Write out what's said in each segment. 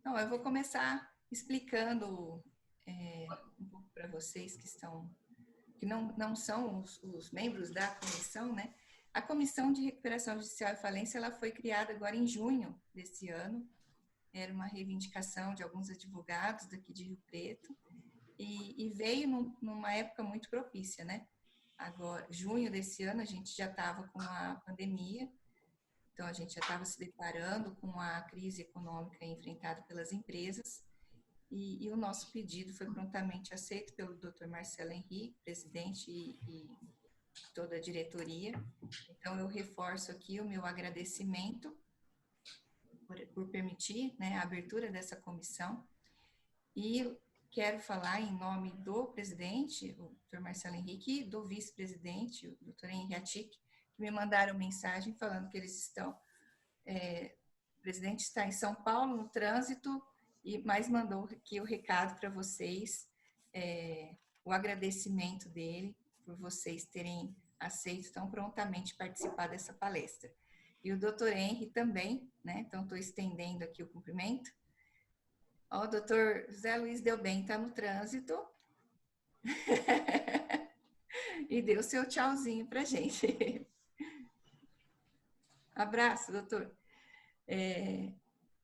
Então, eu vou começar explicando um pouco para vocês que não são os membros da comissão, né? A Comissão de Recuperação Judicial e Falência, ela foi criada agora em junho desse ano. Era uma reivindicação de alguns advogados daqui de Rio Preto e veio numa época muito propícia, né? Agora, junho desse ano, a gente já estava com a pandemia, então a gente já estava se deparando com a crise econômica enfrentada pelas empresas e o nosso pedido foi prontamente aceito pelo Dr. Marcelo Henrique, presidente e toda a diretoria. Então eu reforço aqui o meu agradecimento por permitir, né, a abertura dessa comissão e quero falar em nome do presidente, o Dr. Marcelo Henrique, e do vice-presidente, o Dr. Henrique Atic, que me mandaram mensagem falando que eles estão, o presidente está em São Paulo, no trânsito, mas mandou aqui o recado para vocês, o agradecimento dele por vocês terem aceito tão prontamente participar dessa palestra. E o Dr. Henrique também, né? Então, estou estendendo aqui o cumprimento. Ó, o doutor José Luiz deu bem, está no trânsito. E deu seu tchauzinho para a gente. Abraço, doutor.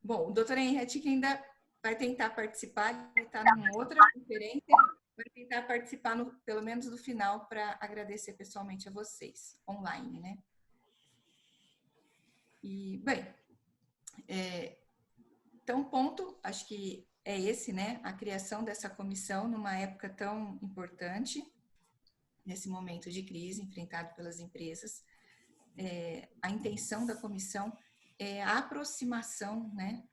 Bom, o doutor Henrique ainda vai tentar participar, ele está numa outra conferência, vai tentar participar, pelo menos no final, para agradecer pessoalmente a vocês, online, né? E, bem, então, ponto, acho que é esse, né? A criação dessa comissão numa época tão importante, nesse momento de crise enfrentado pelas empresas. A intenção da comissão é a aproximação, né,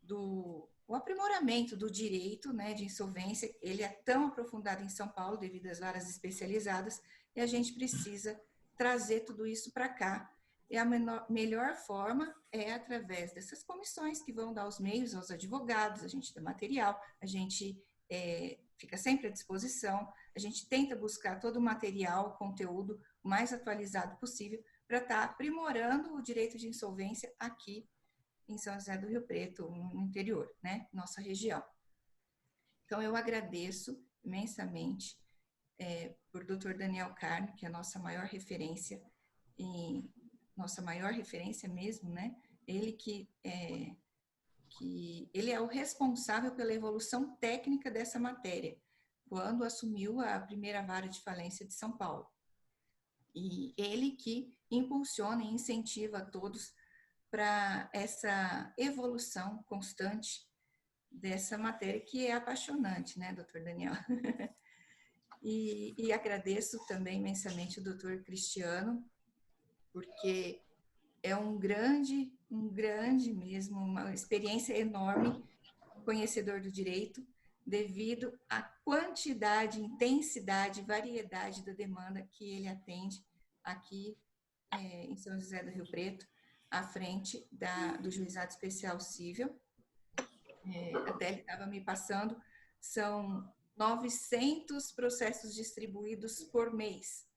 o aprimoramento do direito, né, de insolvência. Ele é tão aprofundado em São Paulo devido às varas especializadas e a gente precisa trazer tudo isso para cá. E a melhor forma é através dessas comissões que vão dar os meios aos advogados, a gente dá material, a gente fica sempre à disposição, a gente tenta buscar todo o material, o conteúdo o mais atualizado possível para estar aprimorando o direito de insolvência aqui em São José do Rio Preto, no interior, né, nossa região. Então, eu agradeço imensamente por Dr. Daniel Carne, que é a nossa maior referência, mesmo, né, ele ele é o responsável pela evolução técnica dessa matéria, quando assumiu a primeira vara de falência de São Paulo. E ele que impulsiona e incentiva a todos para essa evolução constante dessa matéria que é apaixonante, né, doutor Daniel? E agradeço também imensamente o doutor Cristiano, porque é um grande mesmo, uma experiência enorme, conhecedor do direito, devido à quantidade, intensidade, variedade da demanda que ele atende aqui em São José do Rio Preto, à frente do Juizado Especial Cível. Até ele estava me passando, são 900 processos distribuídos por mês.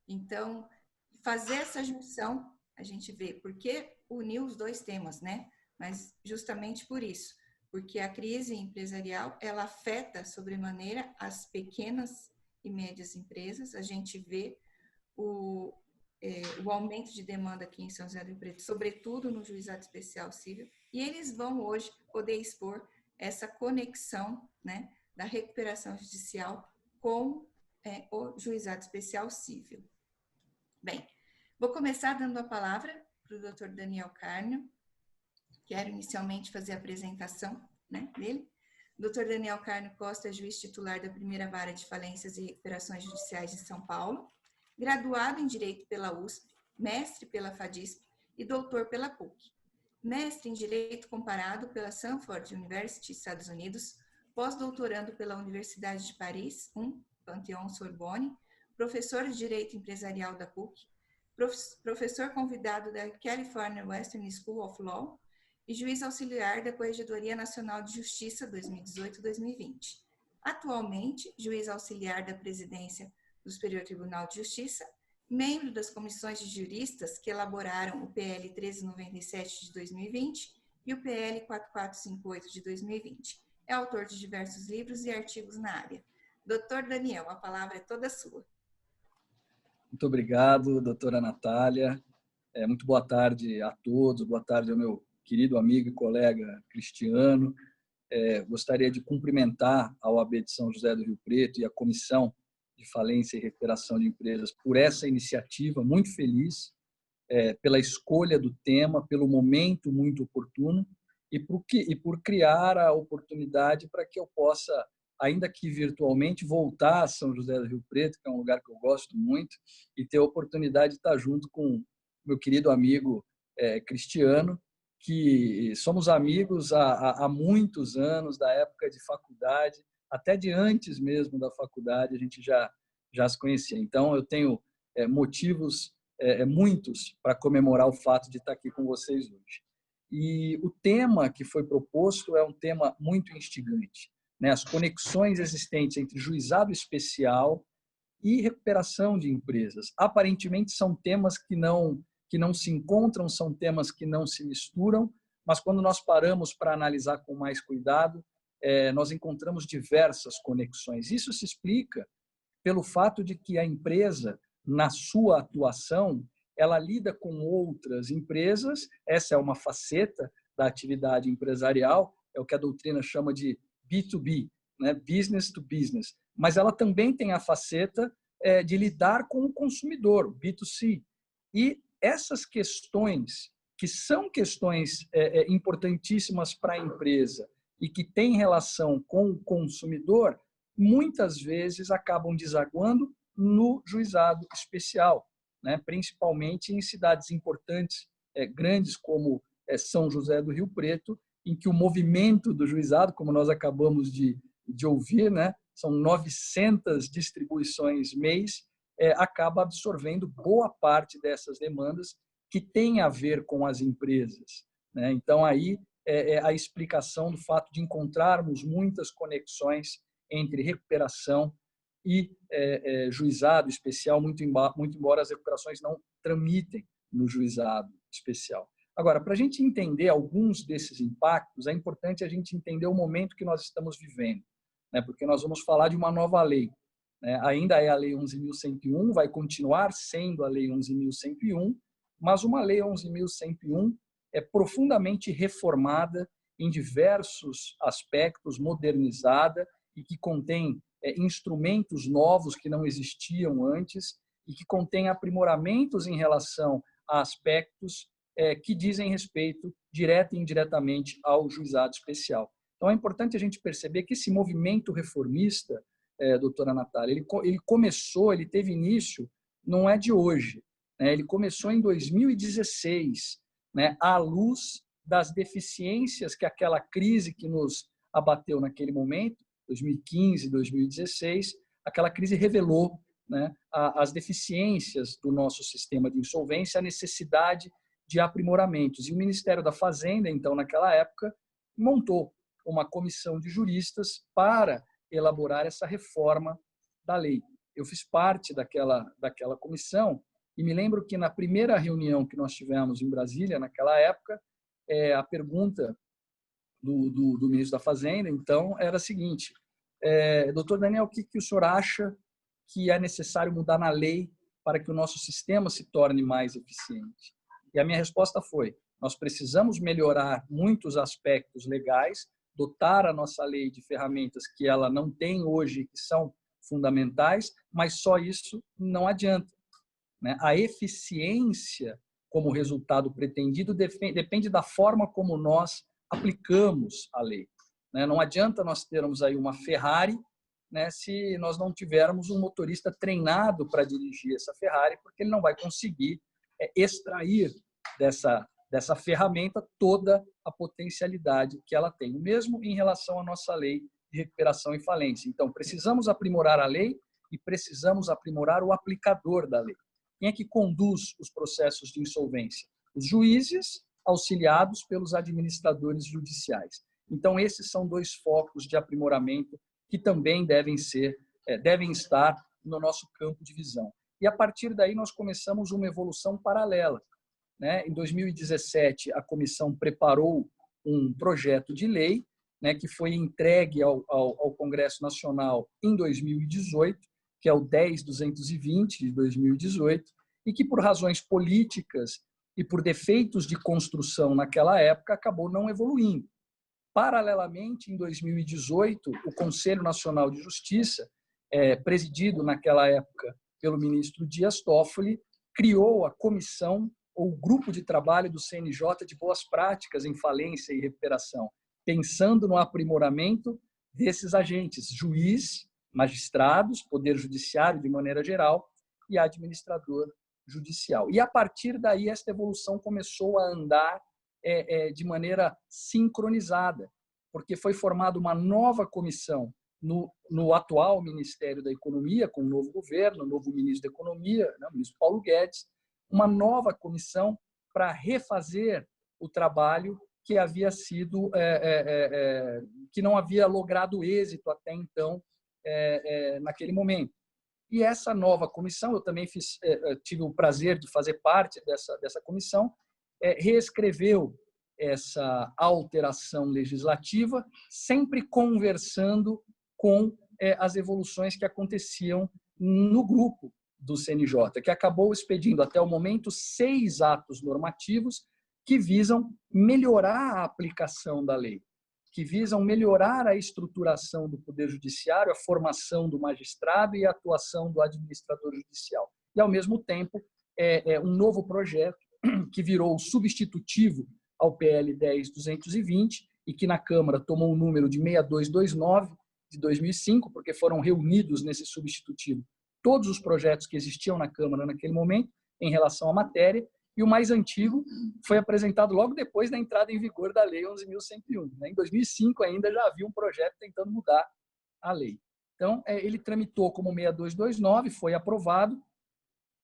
Então, fazer essa junção, a gente vê por que unir os dois temas, né? Mas justamente por isso, porque a crise empresarial, ela afeta sobremaneira as pequenas e médias empresas. A gente vê o aumento de demanda aqui em São José do Rio Preto, sobretudo no Juizado Especial Cível, e eles vão hoje poder expor essa conexão, né, da recuperação judicial com o Juizado Especial Cível. Bem, vou começar dando a palavra para o Dr. Daniel Carne. Quero inicialmente fazer a apresentação, né, dele. Dr. Daniel Carne Costa é juiz titular da primeira vara de falências e recuperações judiciais de São Paulo, graduado em Direito pela USP, mestre pela FADISP e doutor pela PUC. Mestre em Direito Comparado pela Stanford University, Estados Unidos, pós-doutorando pela Universidade de Paris, Panthéon-Sorbonne, professor de Direito Empresarial da PUC, professor convidado da California Western School of Law e juiz auxiliar da Corregedoria Nacional de Justiça 2018-2020. Atualmente, juiz auxiliar da presidência do Superior Tribunal de Justiça, membro das comissões de juristas que elaboraram o PL 1397 de 2020 e o PL 4458 de 2020. É autor de diversos livros e artigos na área. Doutor Daniel, a palavra é toda sua. Muito obrigado, doutora Natália. Muito boa tarde a todos, boa tarde ao meu querido amigo e colega Cristiano. Gostaria de cumprimentar a OAB de São José do Rio Preto e a Comissão de Falência e Recuperação de Empresas por essa iniciativa, muito feliz pela escolha do tema, pelo momento muito oportuno e por criar a oportunidade para que eu possa, ainda que virtualmente, voltar a São José do Rio Preto, que é um lugar que eu gosto muito, e ter a oportunidade de estar junto com meu querido amigo Cristiano, que somos amigos há muitos anos, da época de faculdade, até de antes mesmo da faculdade, a gente já se conhecia. Então, eu tenho motivos muitos para comemorar o fato de estar aqui com vocês hoje. E o tema que foi proposto é um tema muito instigante, né? As conexões existentes entre juizado especial e recuperação de empresas. Aparentemente são temas que não se encontram, são temas que não se misturam, mas quando nós paramos para analisar com mais cuidado, nós encontramos diversas conexões. Isso se explica pelo fato de que a empresa, na sua atuação, ela lida com outras empresas, essa é uma faceta da atividade empresarial, é o que a doutrina chama de B2B, né? Business to business, mas ela também tem a faceta de lidar com o consumidor, B2C. E essas questões, que são questões importantíssimas para a empresa e que têm relação com o consumidor, muitas vezes acabam desaguando no juizado especial, né? Principalmente em cidades importantes, grandes como São José do Rio Preto, em que o movimento do juizado, como nós acabamos de ouvir, né? São 900 distribuições mês, acaba absorvendo boa parte dessas demandas que têm a ver com as empresas, né? Então, aí é a explicação do fato de encontrarmos muitas conexões entre recuperação e juizado especial, muito embora as recuperações não tramitem no juizado especial. Agora, para a gente entender alguns desses impactos, é importante a gente entender o momento que nós estamos vivendo, né? Porque nós vamos falar de uma nova lei, né? Ainda é a Lei 11.101, vai continuar sendo a Lei 11.101, mas uma Lei 11.101 é profundamente reformada em diversos aspectos, modernizada, e que contém instrumentos novos que não existiam antes e que contém aprimoramentos em relação a aspectos que dizem respeito direta e indiretamente ao juizado especial. Então, é importante a gente perceber que esse movimento reformista, doutora Natália, ele teve início, não é de hoje, né? Ele começou em 2016, né? À luz das deficiências que aquela crise que nos abateu naquele momento, 2015, 2016, aquela crise revelou, né, as deficiências do nosso sistema de insolvência, a necessidade de aprimoramentos. E o Ministério da Fazenda, então, naquela época, montou uma comissão de juristas para elaborar essa reforma da lei. Eu fiz parte daquela comissão e me lembro que na primeira reunião que nós tivemos em Brasília, naquela época, a pergunta do ministro da Fazenda, então, era a seguinte: doutor Daniel, o que o senhor acha que é necessário mudar na lei para que o nosso sistema se torne mais eficiente? E a minha resposta foi: nós precisamos melhorar muitos aspectos legais, dotar a nossa lei de ferramentas que ela não tem hoje, que são fundamentais, mas só isso não adianta, né? A eficiência como resultado pretendido depende da forma como nós aplicamos a lei, né? Não adianta nós termos aí uma Ferrari, né, se nós não tivermos um motorista treinado para dirigir essa Ferrari, porque ele não vai conseguir extrair dessa ferramenta toda a potencialidade que ela tem. O mesmo em relação à nossa lei de recuperação e falência. Então, precisamos aprimorar a lei e precisamos aprimorar o aplicador da lei. Quem é que conduz os processos de insolvência? Os juízes, auxiliados pelos administradores judiciais. Então, esses são dois focos de aprimoramento que também devem estar no nosso campo de visão. E, a partir daí, nós começamos uma evolução paralela, né? Em 2017, a comissão preparou um projeto de lei, né, que foi entregue ao Congresso Nacional em 2018, que é o 10.220 de 2018, e que, por razões políticas e por defeitos de construção naquela época, acabou não evoluindo. Paralelamente, em 2018, o Conselho Nacional de Justiça, presidido naquela época pelo ministro Dias Toffoli, criou a comissão ou grupo de trabalho do CNJ de boas práticas em falência e recuperação, pensando no aprimoramento desses agentes, juiz, magistrados, poder judiciário de maneira geral e administrador judicial. E, a partir daí, esta evolução começou a andar de maneira sincronizada, porque foi formada uma nova comissão no atual Ministério da Economia, com o novo governo, o novo ministro da Economia, né, o ministro Paulo Guedes, uma nova comissão para refazer o trabalho que havia sido que não havia logrado êxito até então naquele momento. E essa nova comissão, eu também tive o prazer de fazer parte dessa comissão, reescreveu essa alteração legislativa, sempre conversando com as evoluções que aconteciam no grupo do CNJ, que acabou expedindo até o momento 6 atos normativos que visam melhorar a aplicação da lei, que visam melhorar a estruturação do Poder Judiciário, a formação do magistrado e a atuação do administrador judicial. E, ao mesmo tempo, um novo projeto que virou substitutivo ao PL 10.220 e que na Câmara tomou o número de 6229 de 2005, porque foram reunidos nesse substitutivo todos os projetos que existiam na Câmara naquele momento em relação à matéria, e o mais antigo foi apresentado logo depois da entrada em vigor da Lei 11.101. Em 2005 ainda já havia um projeto tentando mudar a lei. Então, ele tramitou como 6229, foi aprovado,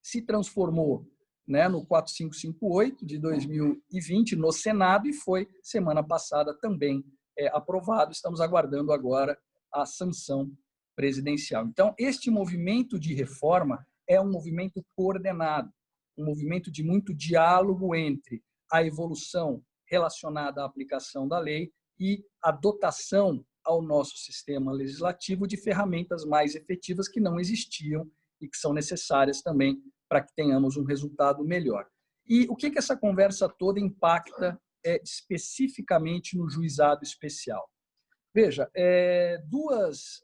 se transformou, né, no 4558 de 2020 no Senado e foi, semana passada, também aprovado. Estamos aguardando agora a sanção presidencial. Então, este movimento de reforma é um movimento coordenado, um movimento de muito diálogo entre a evolução relacionada à aplicação da lei e a dotação ao nosso sistema legislativo de ferramentas mais efetivas que não existiam e que são necessárias também para que tenhamos um resultado melhor. E o que essa conversa toda impacta especificamente no juizado especial? Veja, duas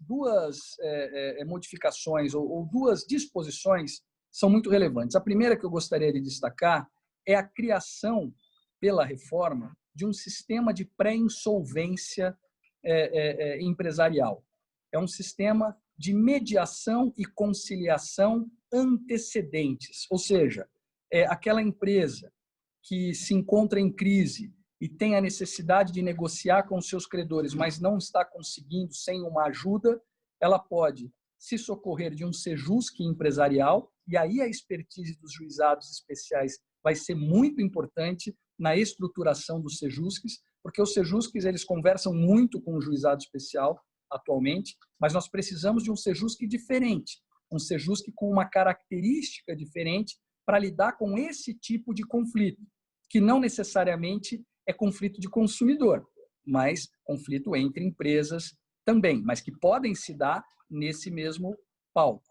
modificações ou duas disposições são muito relevantes. A primeira que eu gostaria de destacar é a criação, pela reforma, de um sistema de pré-insolvência empresarial. É um sistema de mediação e conciliação antecedentes, ou seja, aquela empresa que se encontra em crise e tem a necessidade de negociar com seus credores, mas não está conseguindo sem uma ajuda, ela pode se socorrer de um sejusque empresarial, e aí a expertise dos juizados especiais vai ser muito importante na estruturação dos sejusques, porque os sejusques eles conversam muito com o juizado especial atualmente, mas nós precisamos de um sejusque diferente, um sejusque com uma característica diferente para lidar com esse tipo de conflito, que não necessariamente é conflito de consumidor, mas conflito entre empresas também, mas que podem se dar nesse mesmo palco.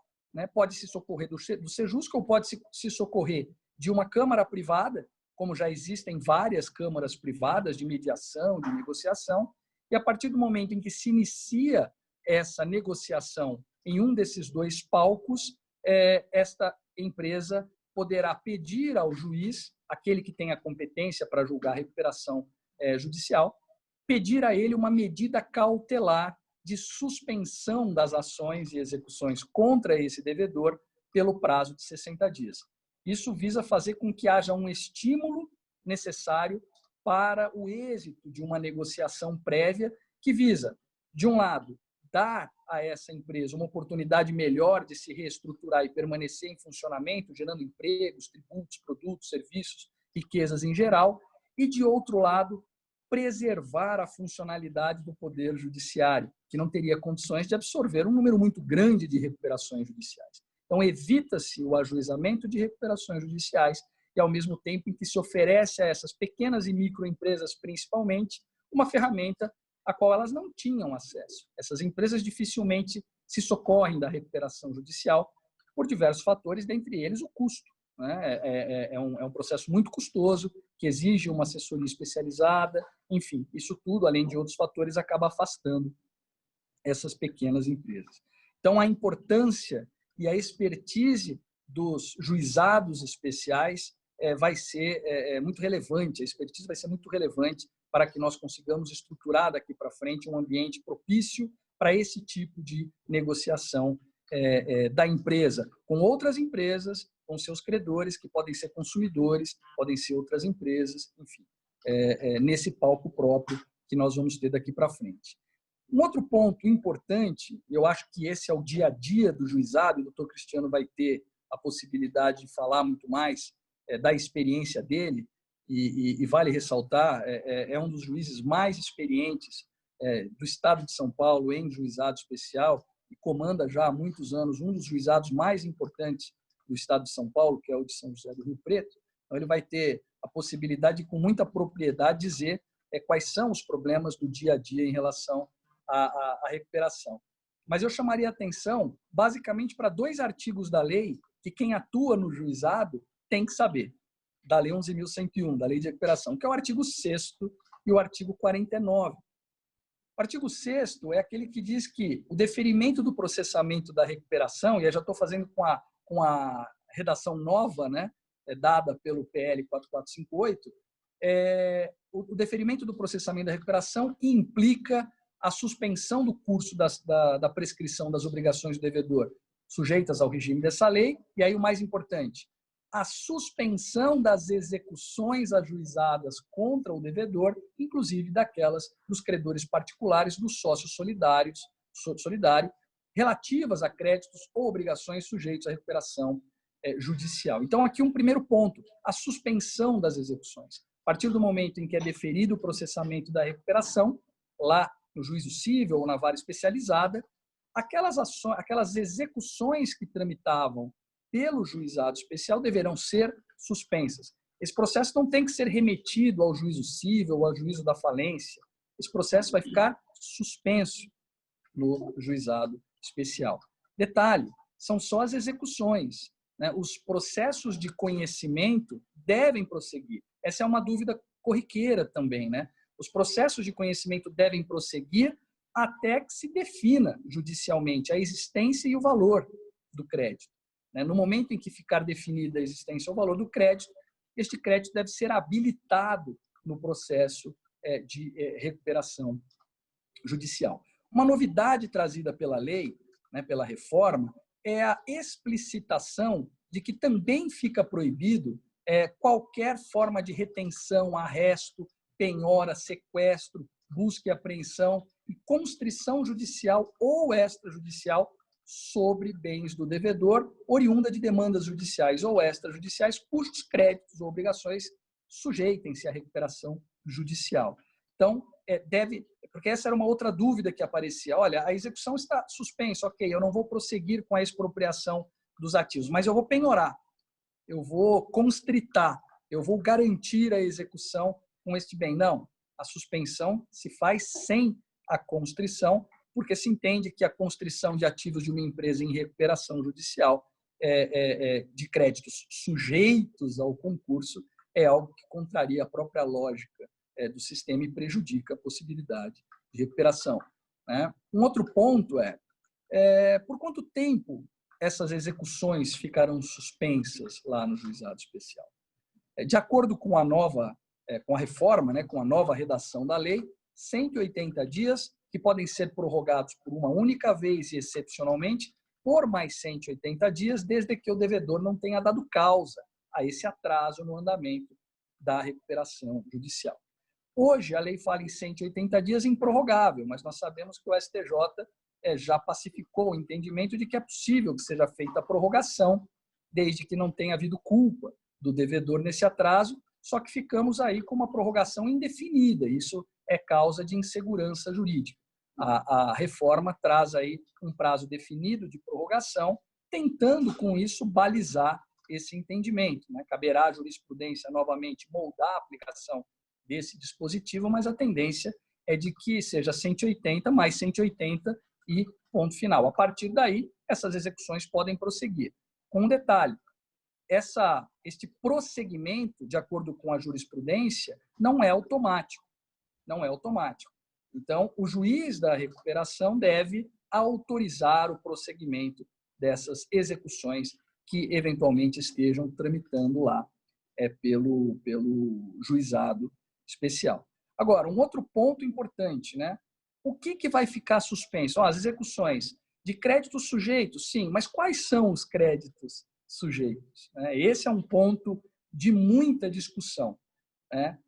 Pode se socorrer do sejusque ou pode se socorrer de uma câmara privada, como já existem várias câmaras privadas de mediação, de negociação, e a partir do momento em que se inicia essa negociação em um desses dois palcos, esta empresa poderá pedir ao juiz, aquele que tem a competência para julgar a recuperação judicial, pedir a ele uma medida cautelar de suspensão das ações e execuções contra esse devedor pelo prazo de 60 dias. Isso visa fazer com que haja um estímulo necessário para o êxito de uma negociação prévia que visa, de um lado, dar a essa empresa uma oportunidade melhor de se reestruturar e permanecer em funcionamento, gerando empregos, tributos, produtos, serviços, riquezas em geral, e, de outro lado, preservar a funcionalidade do Poder Judiciário, que não teria condições de absorver um número muito grande de recuperações judiciais. Então, evita-se o ajuizamento de recuperações judiciais e, ao mesmo tempo em que se oferece a essas pequenas e microempresas, principalmente, uma ferramenta a qual elas não tinham acesso. Essas empresas dificilmente se socorrem da recuperação judicial por diversos fatores, dentre eles o custo, né? É um processo muito custoso, que exige uma assessoria especializada, enfim, isso tudo, além de outros fatores, acaba afastando essas pequenas empresas. Então, a importância e a expertise dos juizados especiais vai ser muito relevante, a expertise vai ser muito relevante para que nós consigamos estruturar daqui para frente um ambiente propício para esse tipo de negociação da empresa com outras empresas, com seus credores, que podem ser consumidores, podem ser outras empresas, enfim, nesse palco próprio que nós vamos ter daqui para frente. Um outro ponto importante, eu acho que esse é o dia a dia do juizado, e o doutor Cristiano vai ter a possibilidade de falar muito mais da experiência dele, e vale ressaltar, é um dos juízes mais experientes do estado de São Paulo em juizado especial, e comanda já há muitos anos um dos juizados mais importantes do estado de São Paulo, que é o de São José do Rio Preto. Então, ele vai ter a possibilidade de, com muita propriedade, dizer quais são os problemas do dia a dia em relação à recuperação. Mas eu chamaria a atenção, basicamente, para 2 artigos da lei que quem atua no juizado tem que saber, da Lei 11.101, da Lei de Recuperação, que é o artigo 6º e o artigo 49. O artigo 6º é aquele que diz que o deferimento do processamento da recuperação, e eu já estou fazendo com a redação nova, né, dada pelo PL 4458, o deferimento do processamento da recuperação implica a suspensão do curso da prescrição das obrigações do devedor sujeitas ao regime dessa lei, e aí o mais importante, a suspensão das execuções ajuizadas contra o devedor, inclusive daquelas dos credores particulares, dos sócios solidário, relativas a créditos ou obrigações sujeitos à recuperação judicial. Então, aqui um primeiro ponto, a suspensão das execuções. A partir do momento em que é deferido o processamento da recuperação, lá no juízo cível ou na vara especializada, aquelas execuções que tramitavam pelo juizado especial deverão ser suspensas. Esse processo não tem que ser remetido ao juízo cível ou ao juízo da falência. Esse processo vai ficar suspenso no juizado especial. Detalhe, são só as execuções, né? Os processos de conhecimento devem prosseguir. Essa é uma dúvida corriqueira também, né? Os processos de conhecimento devem prosseguir até que se defina judicialmente a existência e o valor do crédito. No momento em que ficar definida a existência ou o valor do crédito, este crédito deve ser habilitado no processo de recuperação judicial. Uma novidade trazida pela lei, pela reforma, é a explicitação de que também fica proibido qualquer forma de retenção, arresto, penhora, sequestro, busca e apreensão e constrição judicial ou extrajudicial sobre bens do devedor, oriunda de demandas judiciais ou extrajudiciais, cujos créditos ou obrigações sujeitem-se à recuperação judicial. Então, porque essa era uma outra dúvida que aparecia. Olha, a execução está suspensa, ok, eu não vou prosseguir com a expropriação dos ativos, mas eu vou penhorar, eu vou constritar, eu vou garantir a execução com este bem. Não, a suspensão se faz sem a constrição, porque se entende que a constrição de ativos de uma empresa em recuperação judicial de créditos sujeitos ao concurso é algo que contraria a própria lógica do sistema e prejudica a possibilidade de recuperação. Um outro ponto por quanto tempo essas execuções ficarão suspensas lá no juizado especial? De acordo com com a reforma, com a nova redação da lei, 180 dias, que podem ser prorrogados por uma única vez e, excepcionalmente, por mais 180 dias, desde que o devedor não tenha dado causa a esse atraso no andamento da recuperação judicial. Hoje, a lei fala em 180 dias improrrogável, mas nós sabemos que o STJ já pacificou o entendimento de que é possível que seja feita a prorrogação, desde que não tenha havido culpa do devedor nesse atraso, só que ficamos aí com uma prorrogação indefinida. Isso é causa de insegurança jurídica. A reforma traz aí um prazo definido de prorrogação, tentando com isso balizar esse entendimento. Caberá à jurisprudência novamente moldar a aplicação desse dispositivo, mas a tendência é de que seja 180 mais 180 e ponto final. A partir daí, essas execuções podem prosseguir. Com um detalhe, este prosseguimento, de acordo com a jurisprudência, não é automático. Não é automático. Então, o juiz da recuperação deve autorizar o prosseguimento dessas execuções que eventualmente estejam tramitando lá pelo juizado especial. Agora, um outro ponto importante, né? O que vai ficar suspenso? As execuções de créditos sujeitos, sim, mas quais são os créditos sujeitos? Esse é um ponto de muita discussão, né?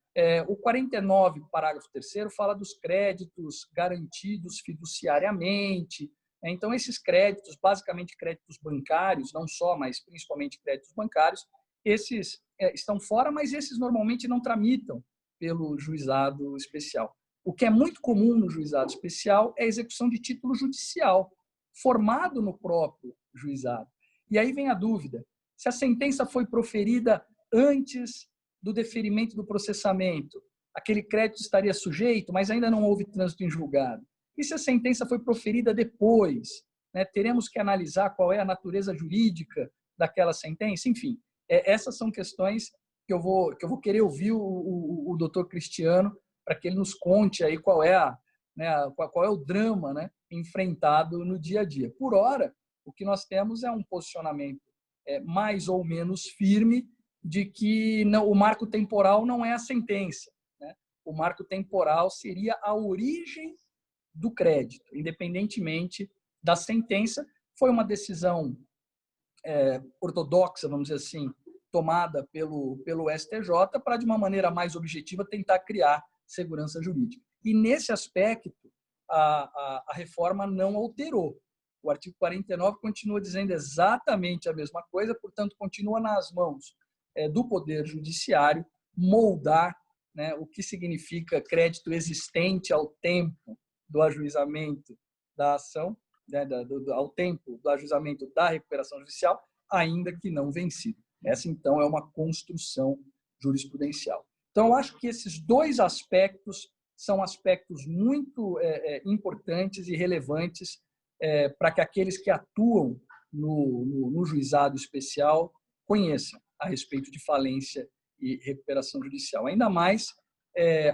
O 49, parágrafo 3º, fala dos créditos garantidos fiduciariamente. Então, esses créditos, basicamente créditos bancários, não só, mas principalmente créditos bancários, esses estão fora, mas esses normalmente não tramitam pelo juizado especial. O que é muito comum no juizado especial é a execução de título judicial, formado no próprio juizado. E aí vem a dúvida, se a sentença foi proferida antes do deferimento do processamento, aquele crédito estaria sujeito, mas ainda não houve trânsito em julgado. E se a sentença foi proferida depois? Teremos que analisar qual é a natureza jurídica daquela sentença? Enfim, essas são questões que eu vou querer ouvir o doutor Cristiano para que ele nos conte aí qual é o drama, né, enfrentado no dia a dia. Por ora, o que nós temos é um posicionamento mais ou menos firme de que o marco temporal não é a sentença, né? O marco temporal seria a origem do crédito, independentemente da sentença. Foi uma decisão ortodoxa, vamos dizer assim, tomada pelo STJ para, de uma maneira mais objetiva, tentar criar segurança jurídica. E, nesse aspecto, a reforma não alterou. O artigo 49 continua dizendo exatamente a mesma coisa, portanto, continua nas mãos do Poder Judiciário moldar, né, o que significa crédito existente ao tempo do ajuizamento da ação, né, ao tempo do ajuizamento da recuperação judicial, ainda que não vencido. Essa, então, é uma construção jurisprudencial. Então, eu acho que esses dois aspectos são aspectos muito importantes e relevantes para que aqueles que atuam no juizado especial conheçam a respeito de falência e recuperação judicial. Ainda mais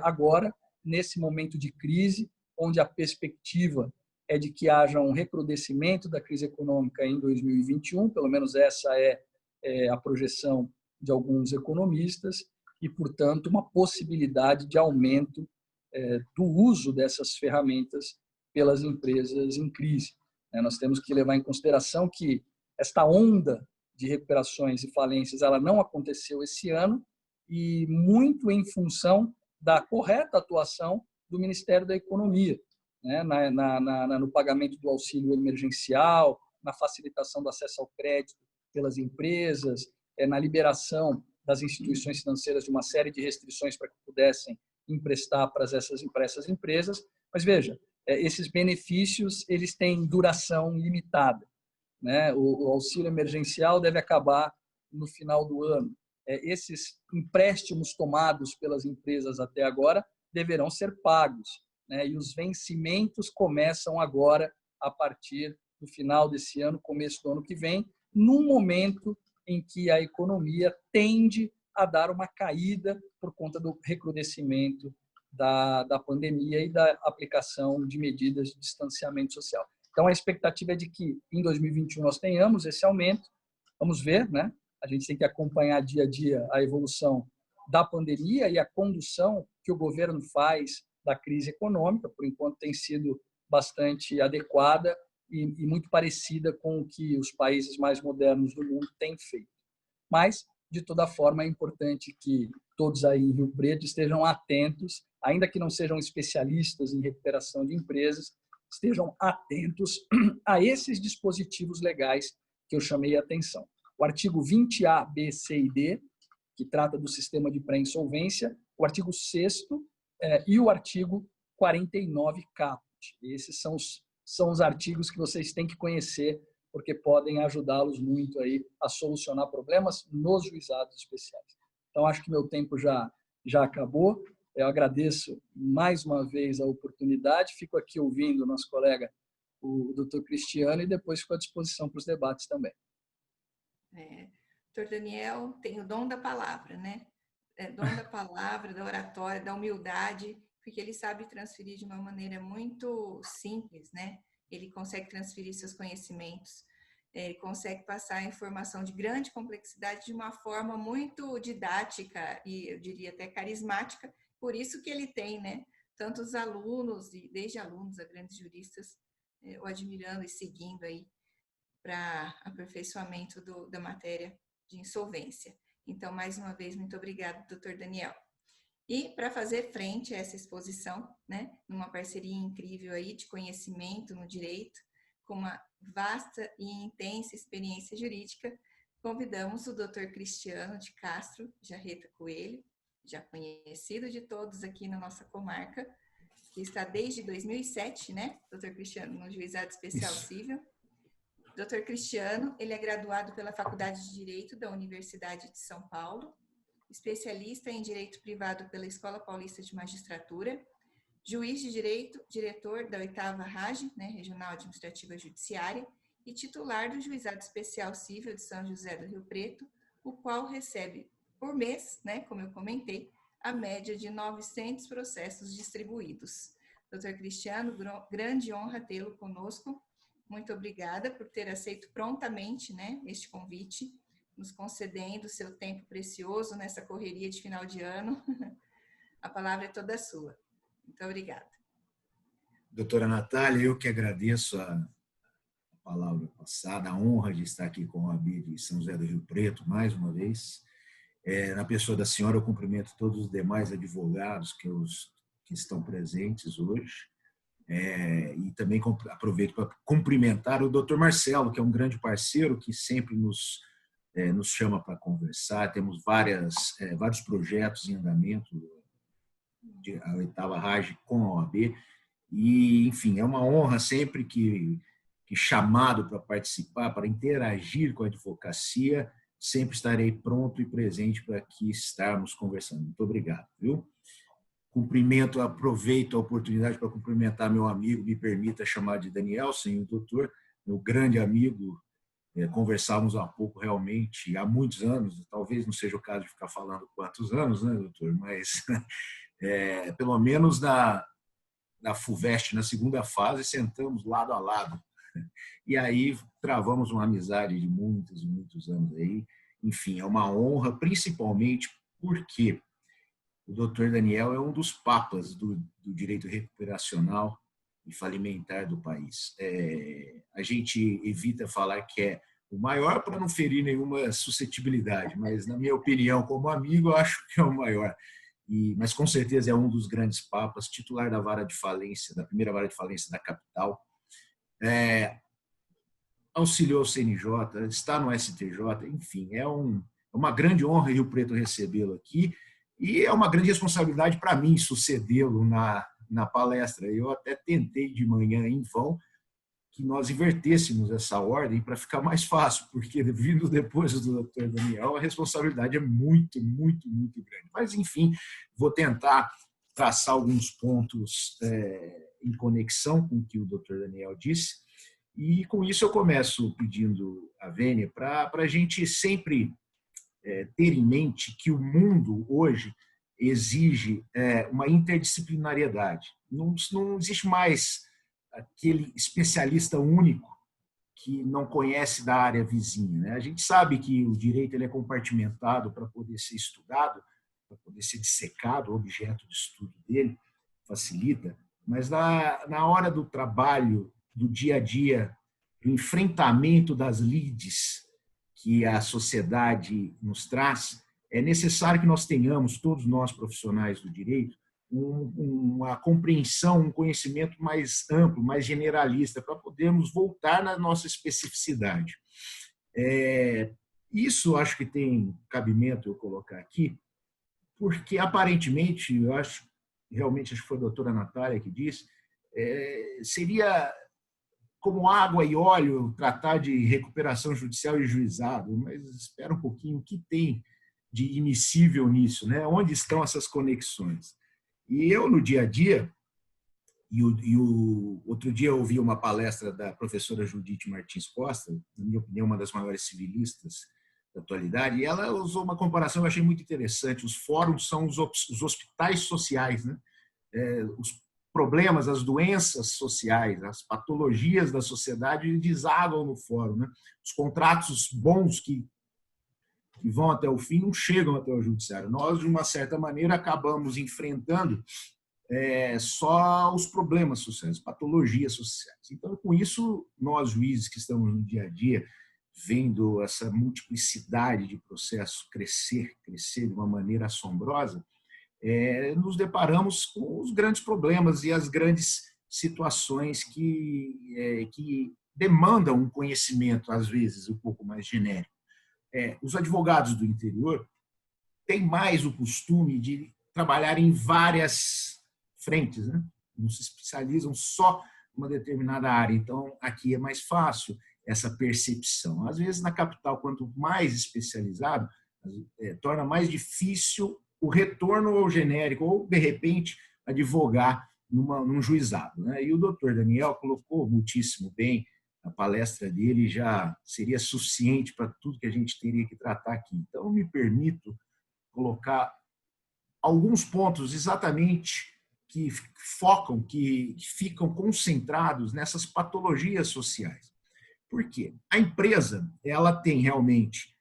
agora, nesse momento de crise, onde a perspectiva é de que haja um recrudescimento da crise econômica em 2021, pelo menos essa é a projeção de alguns economistas, e, portanto, uma possibilidade de aumento do uso dessas ferramentas pelas empresas em crise. Nós temos que levar em consideração que esta onda de recuperações e falências ela não aconteceu esse ano, e muito em função da correta atuação do Ministério da Economia, né, no pagamento do auxílio emergencial, na facilitação do acesso ao crédito pelas empresas, na liberação das instituições financeiras de uma série de restrições para que pudessem emprestar para essas empresas. Mas veja, esses benefícios eles têm duração limitada, né? O auxílio emergencial deve acabar no final do ano. Esses empréstimos tomados pelas empresas até agora deverão ser pagos, né? E os vencimentos começam agora, a partir do final desse ano, começo do ano que vem, num momento em que a economia tende a dar uma caída por conta do recrudescimento da pandemia e da aplicação de medidas de distanciamento social. Então, a expectativa é de que em 2021 nós tenhamos esse aumento. Vamos ver, né? A gente tem que acompanhar dia a dia a evolução da pandemia e a condução que o governo faz da crise econômica. Por enquanto, tem sido bastante adequada e muito parecida com o que os países mais modernos do mundo têm feito. Mas, de toda forma, é importante que todos aí em Rio Preto estejam atentos, ainda que não sejam especialistas em recuperação de empresas, estejam atentos a esses dispositivos legais que eu chamei a atenção. O artigo 20A, B, C e D, que trata do sistema de pré-insolvência, o artigo 6º e o artigo 49 caput. Esses são os artigos que vocês têm que conhecer, porque podem ajudá-los muito aí a solucionar problemas nos juizados especiais. Então, acho que meu tempo já acabou. Eu agradeço mais uma vez a oportunidade, fico aqui ouvindo o nosso colega, o Dr. Cristiano, e depois fico à disposição para os debates também. Dr. Daniel tem o dom da palavra, né? Dom da palavra, da oratória, da humildade, porque ele sabe transferir de uma maneira muito simples, né? Ele consegue transferir seus conhecimentos, ele consegue passar a informação de grande complexidade de uma forma muito didática e, eu diria, até carismática. Por isso que ele tem, né, tantos alunos, desde alunos a grandes juristas, o admirando e seguindo aí para aperfeiçoamento da matéria de insolvência. Então, mais uma vez, muito obrigada, doutor Daniel. E para fazer frente a essa exposição, né, numa parceria incrível aí de conhecimento no direito, com uma vasta e intensa experiência jurídica, convidamos o Dr. Cristiano de Castro Jarreta Coelho, já conhecido de todos aqui na nossa comarca, que está desde 2007, né, Dr. Cristiano, no Juizado Especial Civil. Dr. Cristiano, ele é graduado pela Faculdade de Direito da Universidade de São Paulo, especialista em Direito Privado pela Escola Paulista de Magistratura, juiz de Direito, diretor da 8ª RAJ, né, Regional Administrativa Judiciária, e titular do Juizado Especial Civil de São José do Rio Preto, o qual recebe por mês, né, como eu comentei, a média de 900 processos distribuídos. Dr. Cristiano, grande honra tê-lo conosco. Muito obrigada por ter aceito prontamente, né, este convite, nos concedendo seu tempo precioso nessa correria de final de ano. A palavra é toda sua. Muito obrigada. Doutora Natália, eu que agradeço a palavra passada, a honra de estar aqui com a OAB de São José do Rio Preto, mais uma vez. Na pessoa da senhora, eu cumprimento todos os demais advogados que estão presentes hoje. E também aproveito para cumprimentar o doutor Marcelo, que é um grande parceiro que sempre nos chama para conversar. Temos vários projetos em andamento, a 8ª RAJ com a OAB, e, enfim, é uma honra sempre que chamado para participar, para interagir com a advocacia, sempre estarei pronto e presente para aqui estarmos conversando. Muito obrigado, viu? Aproveito a oportunidade para cumprimentar meu amigo, me permita chamar de Daniel, senhor doutor, meu grande amigo. Conversávamos há pouco, realmente, há muitos anos, talvez não seja o caso de ficar falando quantos anos, né, doutor? Mas, pelo menos na FUVEST, na 2ª fase, sentamos lado a lado. E aí travamos uma amizade de muitos e muitos anos aí. Enfim, é uma honra, principalmente porque o doutor Daniel é um dos papas do direito recuperacional e falimentar do país. A gente evita falar que é o maior para não ferir nenhuma suscetibilidade, mas, na minha opinião, como amigo, eu acho que é o maior. Mas, com certeza, é um dos grandes papas, titular da vara de falência, da primeira vara de falência da capital. Auxiliou o CNJ, está no STJ, enfim, é uma grande honra Rio Preto recebê-lo aqui, e é uma grande responsabilidade para mim sucedê-lo na palestra. Eu até tentei de manhã, em vão, que nós invertêssemos essa ordem para ficar mais fácil, porque vindo depois do Dr. Daniel, a responsabilidade é muito, muito, muito grande. Mas, enfim, vou tentar traçar alguns pontos em conexão com o que o Dr. Daniel disse, e com isso eu começo pedindo a Vênia para a gente sempre ter em mente que o mundo hoje exige uma interdisciplinariedade. Não existe mais aquele especialista único que não conhece da área vizinha, né? A gente sabe que o direito ele é compartimentado para poder ser estudado, para poder ser dissecado, o objeto de estudo dele facilita, mas na hora do trabalho, do dia a dia, do enfrentamento das lides que a sociedade nos traz, é necessário que nós tenhamos, todos nós profissionais do direito, uma compreensão, um conhecimento mais amplo, mais generalista, para podermos voltar na nossa especificidade. Isso acho que tem cabimento eu colocar aqui, porque aparentemente, realmente acho que foi a doutora Natália que disse, seria como água e óleo tratar de recuperação judicial e juizado, mas espera um pouquinho, o que tem de imissível nisso, né? Onde estão essas conexões? E eu, no dia a dia, outro dia eu ouvi uma palestra da professora Judite Martins Costa, na minha opinião, uma das maiores civilistas da atualidade, e ela usou uma comparação que eu achei muito interessante. Os fóruns são os hospitais sociais, né? Os problemas, as doenças sociais, as patologias da sociedade desagam no fórum, né? Os contratos bons que vão até o fim não chegam até o judiciário. Nós, de uma certa maneira, acabamos enfrentando só os problemas sociais, patologias sociais. Então, com isso, nós juízes que estamos no dia a dia, vendo essa multiplicidade de processos crescer de uma maneira assombrosa, nos deparamos com os grandes problemas e as grandes situações que demandam um conhecimento, às vezes, um pouco mais genérico. Os advogados do interior têm mais o costume de trabalhar em várias frentes, né? Não se especializam só em uma determinada área. Então, aqui é mais fácil essa percepção. Às vezes, na capital, quanto mais especializado, torna mais difícil o retorno ao genérico, ou, de repente, advogar num juizado, né? E o doutor Daniel colocou muitíssimo bem, a palestra dele já seria suficiente para tudo que a gente teria que tratar aqui. Então, me permito colocar alguns pontos exatamente que focam, que ficam concentrados nessas patologias sociais. Por quê? A empresa, ela tem realmente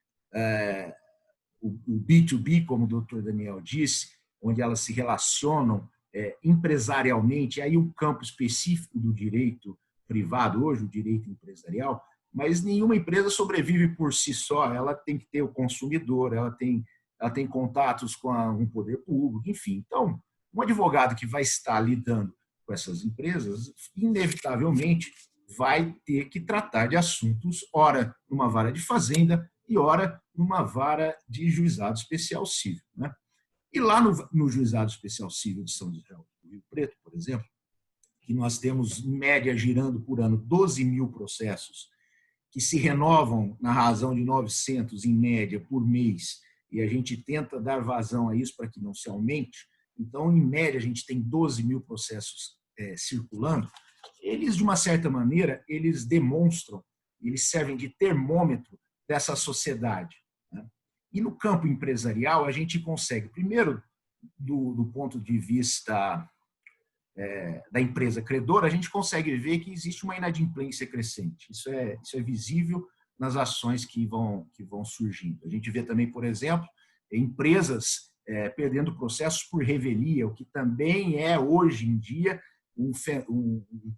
o B2B, como o doutor Daniel disse, onde elas se relacionam empresarialmente, aí um campo específico do direito privado, hoje o direito empresarial, mas nenhuma empresa sobrevive por si só, ela tem que ter o consumidor, ela tem contatos com um poder público, enfim. Então, um advogado que vai estar lidando com essas empresas, inevitavelmente, vai ter que tratar de assuntos, ora numa vara de fazenda e ora numa vara de juizado especial civil, né? E lá no juizado especial civil de São José do Rio Preto, por exemplo, que nós temos, em média, girando por ano 12 mil processos, que se renovam na razão de 900, em média, por mês, e a gente tenta dar vazão a isso para que não se aumente. Então, em média, a gente tem 12 mil processos circulando. Eles, de uma certa maneira, eles demonstram, eles servem de termômetro dessa sociedade, né? E no campo empresarial, a gente consegue, primeiro, do ponto de vista da empresa credora, a gente consegue ver que existe uma inadimplência crescente. Isso é visível nas ações que vão surgindo. A gente vê também, por exemplo, empresas perdendo processos por revelia, o que também é, hoje em dia, um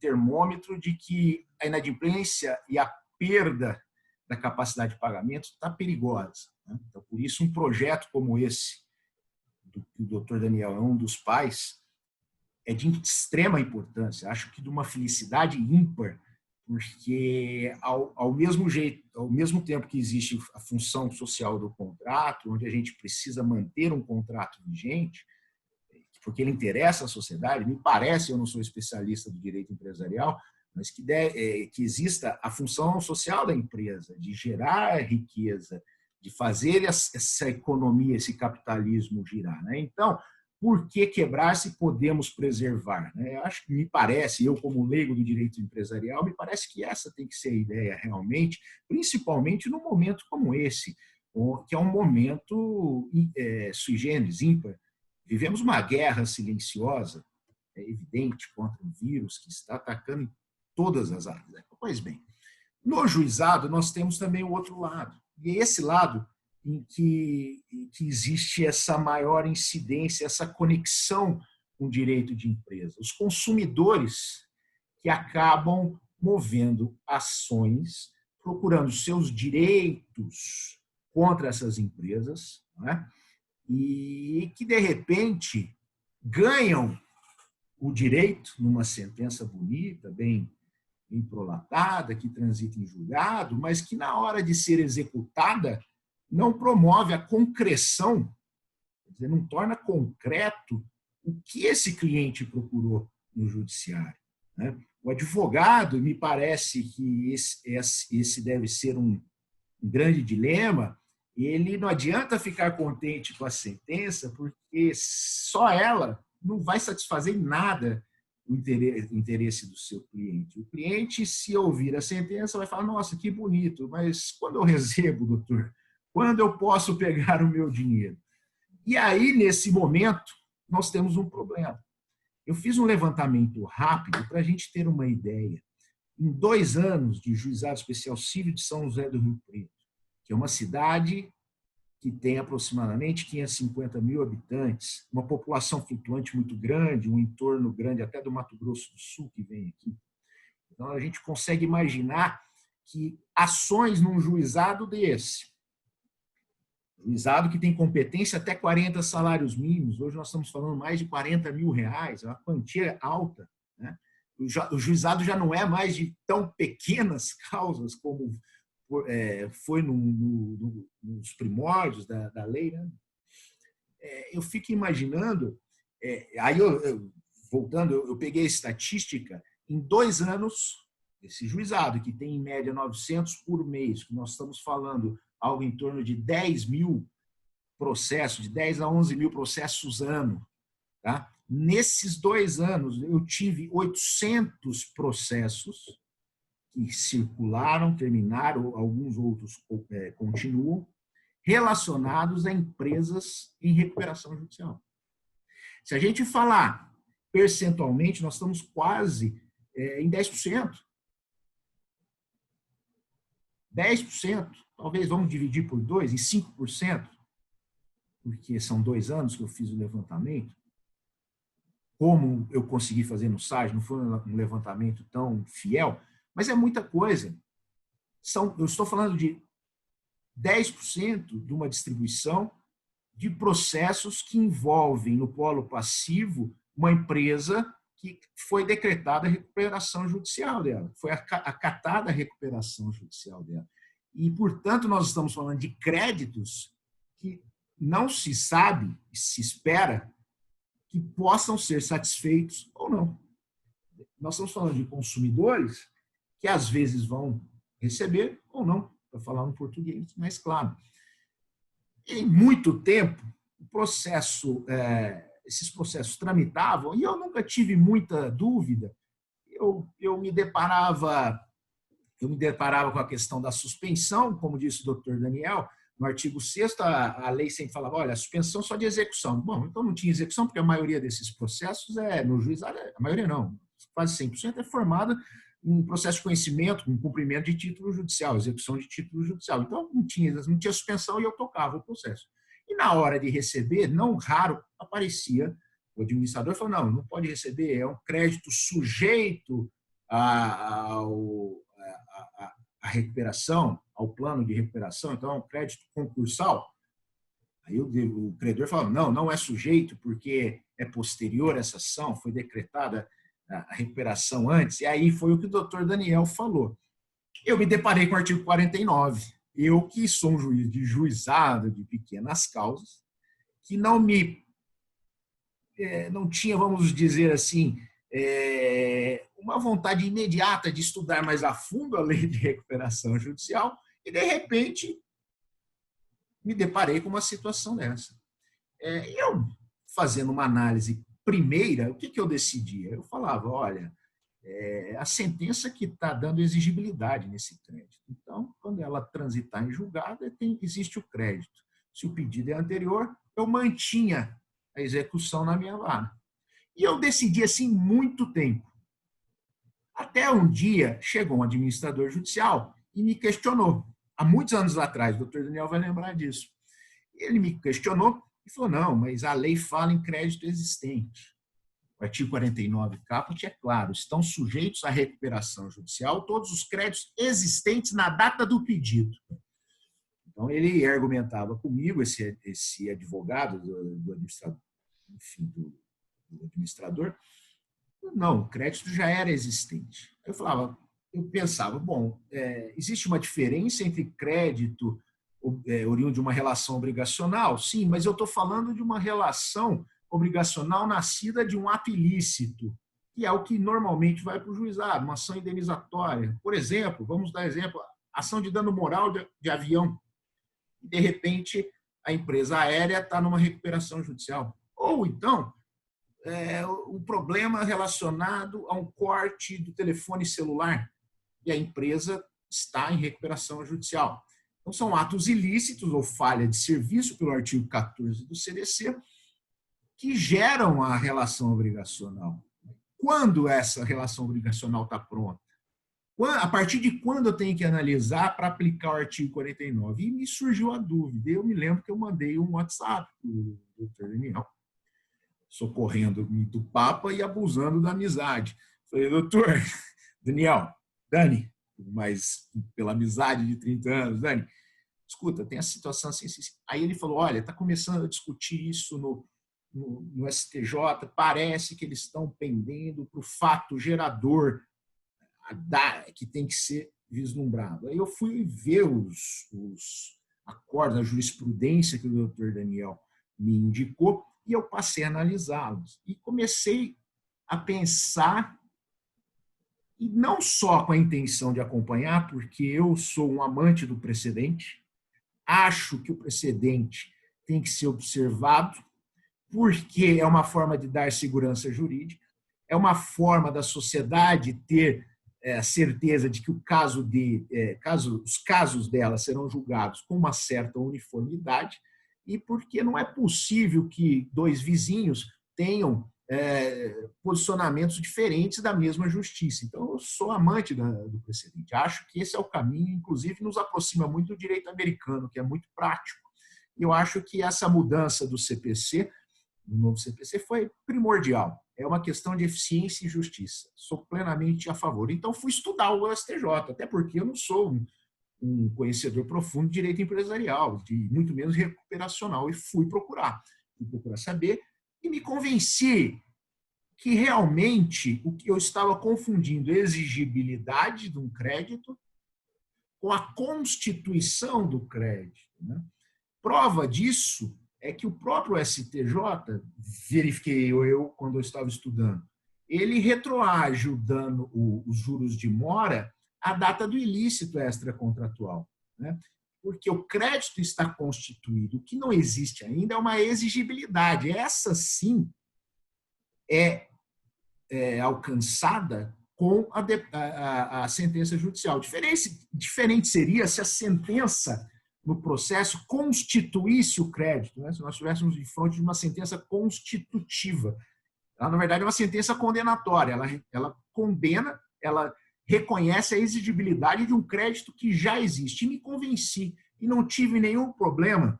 termômetro de que a inadimplência e a perda da capacidade de pagamento está perigosa, né? Então, por isso, um projeto como esse, do que o doutor Daniel é um dos pais, é de extrema importância. Acho que de uma felicidade ímpar, porque ao mesmo tempo que existe a função social do contrato, onde a gente precisa manter um contrato vigente, porque ele interessa à sociedade, me parece, eu não sou especialista do direito empresarial, mas que exista a função social da empresa, de gerar riqueza, de fazer essa economia, esse capitalismo girar, né? Então, por que quebrar se podemos preservar, né? Acho que me parece, eu como leigo do direito empresarial, me parece que essa tem que ser a ideia realmente, principalmente num momento como esse, que é um momento sui generis, ímpar. Vivemos uma guerra silenciosa, evidente, contra um vírus que está atacando em todas as áreas. Pois bem, no juizado nós temos também o outro lado, e é esse lado em que existe essa maior incidência, essa conexão com o direito de empresa. Os consumidores que acabam movendo ações, procurando seus direitos contra essas empresas, né? E que, de repente, ganham o direito numa sentença bonita, bem prolatada, que transita em julgado, mas que, na hora de ser executada, não promove a concreção, quer dizer, não torna concreto o que esse cliente procurou no judiciário, né? O advogado, me parece que esse deve ser um grande dilema, ele não adianta ficar contente com a sentença, porque só ela não vai satisfazer em nada o interesse do seu cliente. O cliente, se ouvir a sentença, vai falar, nossa, que bonito, mas quando eu recebo, doutor? Quando eu posso pegar o meu dinheiro? E aí, nesse momento, nós temos um problema. Eu fiz um levantamento rápido para a gente ter uma ideia. Em 2 anos de Juizado Especial Civil de São José do Rio Preto, que é uma cidade que tem aproximadamente 550 mil habitantes, uma população flutuante muito grande, um entorno grande até do Mato Grosso do Sul que vem aqui. Então, a gente consegue imaginar que ações num juizado desse, juizado que tem competência até 40 salários mínimos, hoje nós estamos falando mais de 40 mil reais, é uma quantia alta, né? O juizado já não é mais de tão pequenas causas como foi nos primórdios da lei, né? Eu fico imaginando, aí voltando, eu peguei a estatística, em 2 anos, esse juizado, que tem em média 900 por mês, que nós estamos falando algo em torno de 10 mil processos, de 10 a 11 mil processos ano, tá? Nesses 2 anos, eu tive 800 processos que circularam, terminaram, alguns outros continuam, relacionados a empresas em recuperação judicial. Se a gente falar percentualmente, nós estamos quase em 10%. 10%, talvez vamos dividir por 2, em 5%, porque são 2 anos que eu fiz o levantamento. Como eu consegui fazer no site, não foi um levantamento tão fiel, mas é muita coisa. Eu estou falando de 10% de uma distribuição de processos que envolvem no polo passivo uma empresa que foi decretada a recuperação judicial dela, foi acatada a recuperação judicial dela. E, portanto, nós estamos falando de créditos que não se sabe, se espera, que possam ser satisfeitos ou não. Nós estamos falando de consumidores que às vezes vão receber ou não, para falar um português mais claro. Em muito tempo, esses processos tramitavam e eu nunca tive muita dúvida. Eu me deparava com a questão da suspensão, como disse o doutor Daniel, no artigo 6º, a lei sempre falava, olha, a suspensão só de execução. Bom, então não tinha execução, porque a maioria desses processos no juizado, a maioria não, quase 100% é formada em processo de conhecimento, com cumprimento de título judicial, execução de título judicial. Então, não tinha suspensão e eu tocava o processo. E na hora de receber, não raro, aparecia o administrador falando, não pode receber, é um crédito sujeito à recuperação, ao plano de recuperação, então é um crédito concursal. Aí o credor fala, não é sujeito, porque é posterior a essa ação, foi decretada a recuperação antes, e aí foi o que o doutor Daniel falou. Eu me deparei com o artigo 49, eu que sou um juiz de juizado de pequenas causas, que não tinha, vamos dizer assim, uma vontade imediata de estudar mais a fundo a lei de recuperação judicial, e de repente me deparei com uma situação dessa. Eu, fazendo uma análise primeira, o que eu decidia? Eu falava, olha, a sentença que está dando exigibilidade nesse crédito. Então, quando ela transitar em julgado, existe o crédito. Se o pedido é anterior, eu mantinha a execução na minha vara. E eu decidi assim muito tempo. Até um dia chegou um administrador judicial e me questionou. Há muitos anos atrás, o doutor Daniel vai lembrar disso. Ele me questionou e falou, não, mas a lei fala em crédito existente. O artigo 49 caput é claro, estão sujeitos à recuperação judicial todos os créditos existentes na data do pedido. Então, ele argumentava comigo, esse advogado do administrador, enfim, do administrador, não, o crédito já era existente. Eu pensava, bom, existe uma diferença entre crédito oriundo de uma relação obrigacional? Sim, mas eu estou falando de uma relação obrigacional nascida de um ato ilícito, que é o que normalmente vai para o juizado, uma ação indenizatória. Por exemplo, vamos dar exemplo, ação de dano moral de avião. E, de repente, a empresa aérea está numa recuperação judicial. Ou, então, um problema relacionado a um corte do telefone celular e a empresa está em recuperação judicial. Então, são atos ilícitos ou falha de serviço pelo artigo 14 do CDC que geram a relação obrigacional. Quando essa relação obrigacional está pronta? A partir de quando eu tenho que analisar para aplicar o artigo 49? E me surgiu a dúvida. Eu me lembro que eu mandei um WhatsApp para o doutor Daniel, socorrendo-me do Papa e abusando da amizade. Falei, doutor Daniel, Dani, mas pela amizade de 30 anos, Dani, escuta, tem a situação assim. Aí ele falou, olha, está começando a discutir isso no STJ, parece que eles estão pendendo para o fato gerador que tem que ser vislumbrado. Aí eu fui ver os acordos, a jurisprudência que o doutor Daniel me indicou e eu passei a analisá-los. E comecei a pensar, e não só com a intenção de acompanhar, porque eu sou um amante do precedente, acho que o precedente tem que ser observado, porque é uma forma de dar segurança jurídica, é uma forma da sociedade ter certeza de que os casos dela serão julgados com uma certa uniformidade, e porque não é possível que dois vizinhos tenham posicionamentos diferentes da mesma justiça. Então, eu sou amante do precedente. Acho que esse é o caminho, inclusive nos aproxima muito do direito americano, que é muito prático. E eu acho que essa mudança do CPC, do novo CPC, foi primordial. É uma questão de eficiência e justiça. Sou plenamente a favor. Então, fui estudar o STJ, até porque eu não sou um conhecedor profundo de direito empresarial, muito menos recuperacional, e fui procurar saber, e me convenci que realmente o que eu estava confundindo exigibilidade de um crédito com a constituição do crédito, né? Prova disso é que o próprio STJ, verifiquei eu quando eu estava estudando, ele retroage os juros de mora à data do ilícito extracontratual, né? Porque o crédito está constituído. O que não existe ainda é uma exigibilidade. Essa, sim, é alcançada com a sentença judicial. Diferente seria se a sentença no processo constituísse o crédito, né? Se nós estivéssemos de frente de uma sentença constitutiva. Ela, na verdade, é uma sentença condenatória. Ela condena, ela reconhece a exigibilidade de um crédito que já existe. E me convenci. E não tive nenhum problema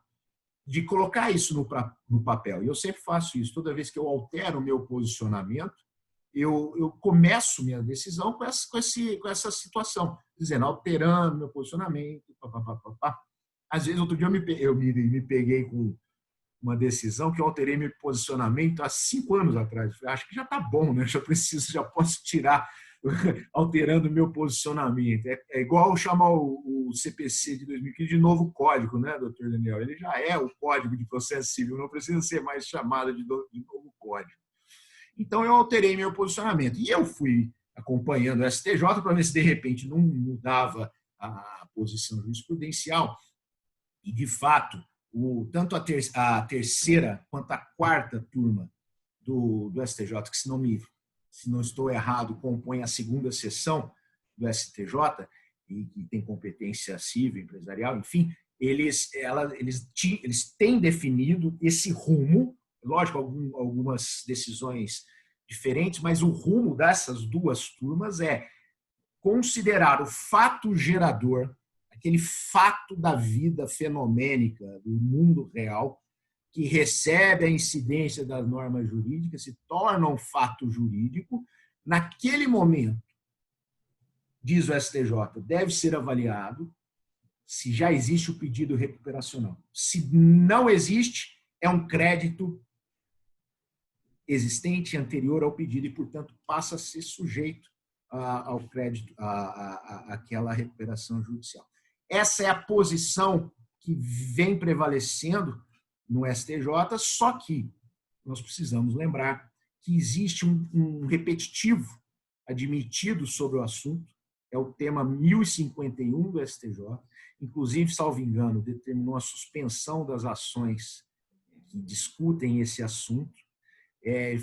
de colocar isso no papel. E eu sempre faço isso. Toda vez que eu altero o meu posicionamento, eu começo minha decisão com essa situação, dizendo, alterando meu posicionamento. Às vezes, outro dia eu me peguei com uma decisão que eu alterei meu posicionamento há 5 anos atrás. Acho que já está bom, né? Já posso tirar alterando meu posicionamento. É igual chamar o CPC de 2015 de novo código, né, doutor Daniel? Ele já é o Código de Processo Civil, não precisa ser mais chamado de novo código. Então, eu alterei meu posicionamento. E eu fui acompanhando o STJ para ver se, de repente, não mudava a posição jurisprudencial. E, de fato, tanto a terceira quanto a quarta turma do STJ, que, se não estou errado, compõe a segunda sessão do STJ, e que tem competência civil, empresarial, enfim, eles têm definido esse rumo. Lógico, algumas decisões diferentes, mas o rumo dessas duas turmas é considerar o fato gerador, aquele fato da vida fenomênica, do mundo real, que recebe a incidência das normas jurídicas, se torna um fato jurídico. Naquele momento, diz o STJ, deve ser avaliado se já existe o pedido recuperacional. Se não existe, é um crédito existente anterior ao pedido e, portanto, passa a ser sujeito ao crédito, àquela recuperação judicial. Essa é a posição que vem prevalecendo no STJ, só que nós precisamos lembrar que existe um repetitivo admitido sobre o assunto, é o tema 1051 do STJ, inclusive, salvo engano, determinou a suspensão das ações que discutem esse assunto.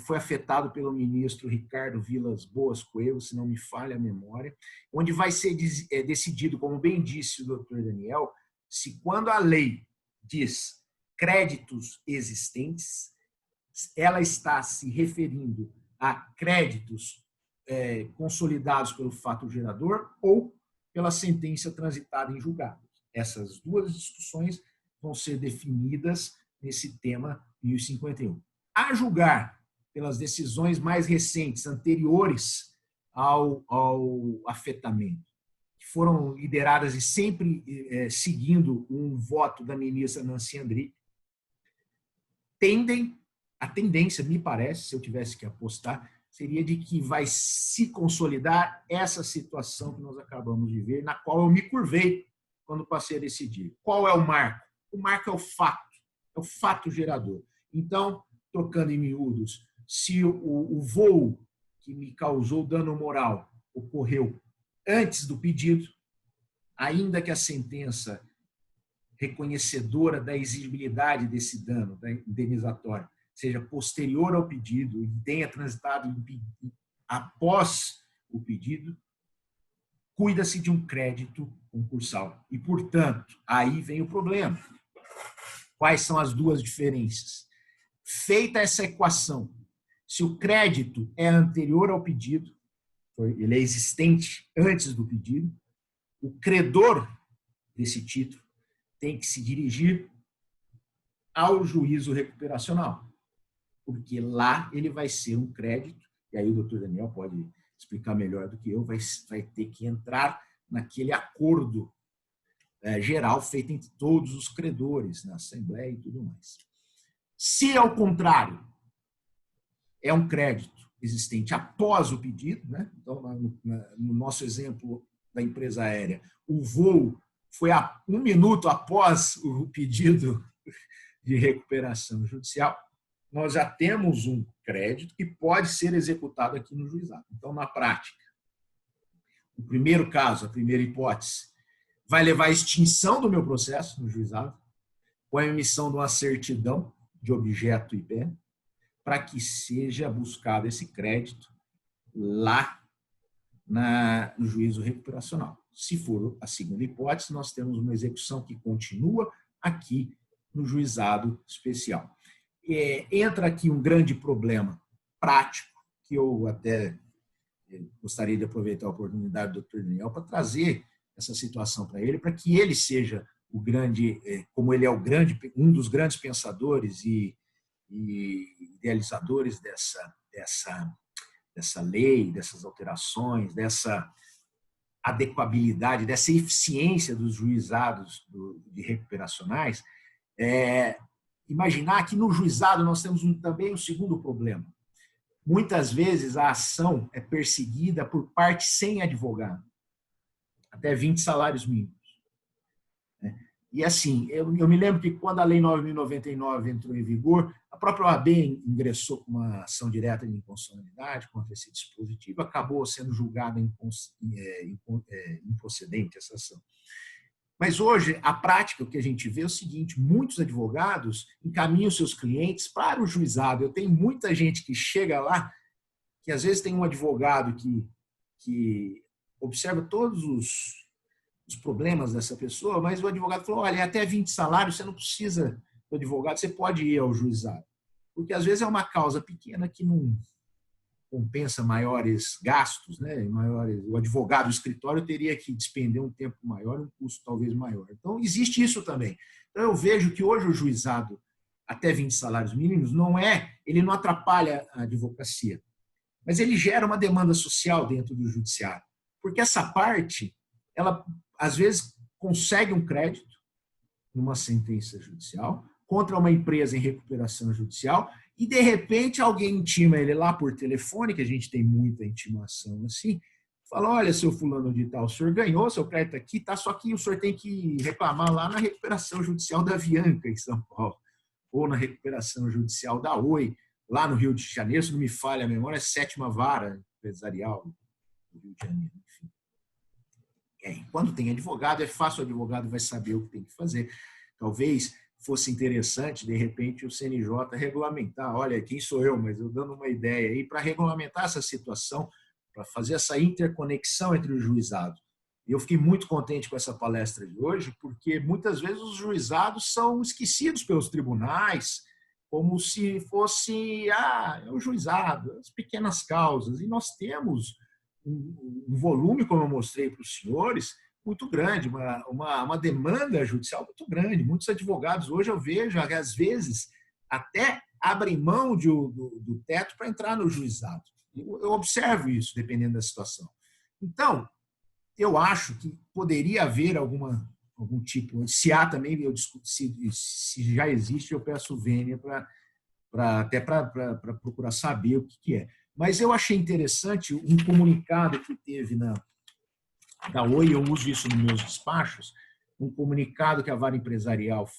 foi afetado pelo ministro Ricardo Vilas Boas Coelho, se não me falha a memória, onde vai ser decidido, como bem disse o doutor Daniel, se quando a lei diz créditos existentes, ela está se referindo a créditos consolidados pelo fato gerador ou pela sentença transitada em julgado. Essas duas discussões vão ser definidas nesse tema 1051. A julgar pelas decisões mais recentes, anteriores ao afetamento, que foram lideradas e sempre seguindo um voto da ministra Nancy Andrighi, a tendência, me parece, se eu tivesse que apostar, seria de que vai se consolidar essa situação que nós acabamos de ver, na qual eu me curvei quando passei a decidir. Qual é o marco? O marco é o fato gerador. Então, trocando em miúdos, se o voo que me causou dano moral ocorreu antes do pedido, ainda que a sentença reconhecedora da exigibilidade desse dano, da indenizatória, seja posterior ao pedido e tenha transitado após o pedido, cuida-se de um crédito concursal. E, portanto, aí vem o problema. Quais são as duas diferenças? Feita essa equação, se o crédito é anterior ao pedido, ele é existente antes do pedido, o credor desse título tem que se dirigir ao juízo recuperacional, porque lá ele vai ser um crédito, e aí o doutor Daniel pode explicar melhor do que eu, vai ter que entrar naquele acordo geral feito entre todos os credores, na Assembleia e tudo mais. Se, ao contrário, é um crédito existente após o pedido, né? Então, no nosso exemplo da empresa aérea, o voo foi 1 minuto após o pedido de recuperação judicial, nós já temos um crédito que pode ser executado aqui no juizado. Então, na prática, o primeiro caso, a primeira hipótese, vai levar à extinção do meu processo no juizado, com a emissão de uma certidão de objeto e bem, para que seja buscado esse crédito lá no juízo recuperacional. Se for a segunda hipótese, nós temos uma execução que continua aqui no juizado especial. Entra aqui um grande problema prático, que eu até gostaria de aproveitar a oportunidade do Dr. Daniel para trazer essa situação para ele, para que ele seja o grande, como ele é um dos grandes pensadores e idealizadores dessa lei, dessas alterações, dessa adequabilidade, dessa eficiência dos juizados de recuperacionais, imaginar que no juizado nós temos também um segundo problema. Muitas vezes a ação é perseguida por parte sem advogado, até 20 salários mínimos. E assim, eu me lembro que quando a Lei 9.099 entrou em vigor, a própria OAB ingressou com uma ação direta de inconstitucionalidade contra esse dispositivo, acabou sendo julgada improcedente essa ação. Mas hoje, a prática, o que a gente vê é o seguinte, muitos advogados encaminham seus clientes para o juizado. Eu tenho muita gente que chega lá, que às vezes tem um advogado que observa todos os problemas dessa pessoa, mas o advogado falou, olha, até 20 salários, você não precisa do advogado, você pode ir ao juizado. Porque às vezes é uma causa pequena que não compensa maiores gastos, né? O advogado, o escritório teria que despender um tempo maior, um custo talvez maior. Então, existe isso também. Então, eu vejo que hoje o juizado, até 20 salários mínimos, ele não atrapalha a advocacia, mas ele gera uma demanda social dentro do judiciário. Porque essa parte, ela, às vezes, consegue um crédito numa sentença judicial contra uma empresa em recuperação judicial e, de repente, alguém intima ele lá por telefone, que a gente tem muita intimação assim, fala, olha, seu fulano de tal, o senhor ganhou seu crédito aqui, tá? Só que o senhor tem que reclamar lá na recuperação judicial da Avianca, em São Paulo, ou na recuperação judicial da Oi, lá no Rio de Janeiro, se não me falha a memória, é 7ª Vara Empresarial do Rio de Janeiro, enfim. Quando tem advogado, é fácil, o advogado vai saber o que tem que fazer. Talvez fosse interessante, de repente, o CNJ regulamentar. Olha, quem sou eu, mas eu dando uma ideia aí, para regulamentar essa situação, para fazer essa interconexão entre o juizado. Eu fiquei muito contente com essa palestra de hoje, porque muitas vezes os juizados são esquecidos pelos tribunais, como se fosse o juizado, as pequenas causas. E nós temos um volume, como eu mostrei para os senhores, muito grande, uma demanda judicial muito grande. Muitos advogados hoje eu vejo, às vezes, até abrem mão do teto para entrar no juizado. Eu observo isso, dependendo da situação. Então, eu acho que poderia haver algum tipo, se há também, se já existe, eu peço vênia até para procurar saber o que é. Mas eu achei interessante um comunicado que teve da Oi, eu uso isso nos meus despachos, um comunicado que a Vara Empresarial,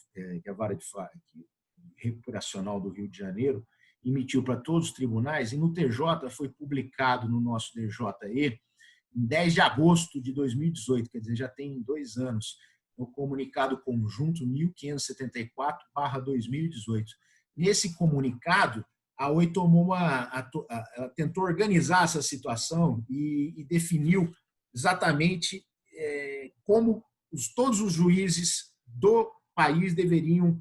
que a Vara Recuperacional do Rio de Janeiro, emitiu para todos os tribunais, e no TJ foi publicado no nosso DJE, em 10 de agosto de 2018, quer dizer, já tem 2 anos, o comunicado conjunto 1574/2018. Nesse comunicado, a Oi tentou organizar essa situação e definiu exatamente como todos os juízes do país deveriam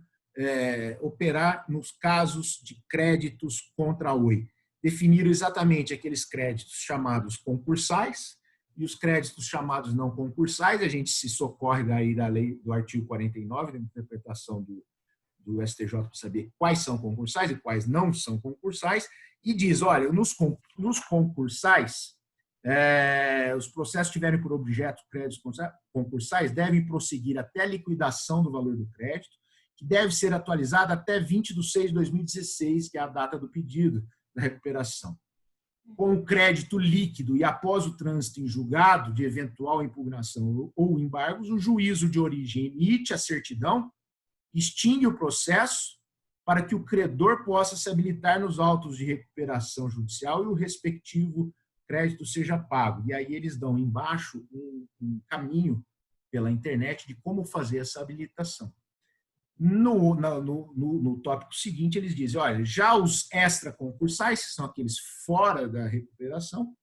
operar nos casos de créditos contra a Oi. Definiram exatamente aqueles créditos chamados concursais e os créditos chamados não concursais. A gente se socorre daí da lei do artigo 49, da interpretação do STJ, para saber quais são concursais e quais não são concursais, e diz, olha, nos concursais, os processos que tiverem por objeto créditos concursais devem prosseguir até a liquidação do valor do crédito, que deve ser atualizada até 20/6/2016, que é a data do pedido da recuperação. Com o crédito líquido e após o trânsito em julgado de eventual impugnação ou embargos, o juízo de origem emite a certidão, extingue o processo para que o credor possa se habilitar nos autos de recuperação judicial e o respectivo crédito seja pago. E aí eles dão embaixo um caminho pela internet de como fazer essa habilitação. No tópico seguinte, eles dizem, olha, já os extraconcursais, que são aqueles fora da recuperação,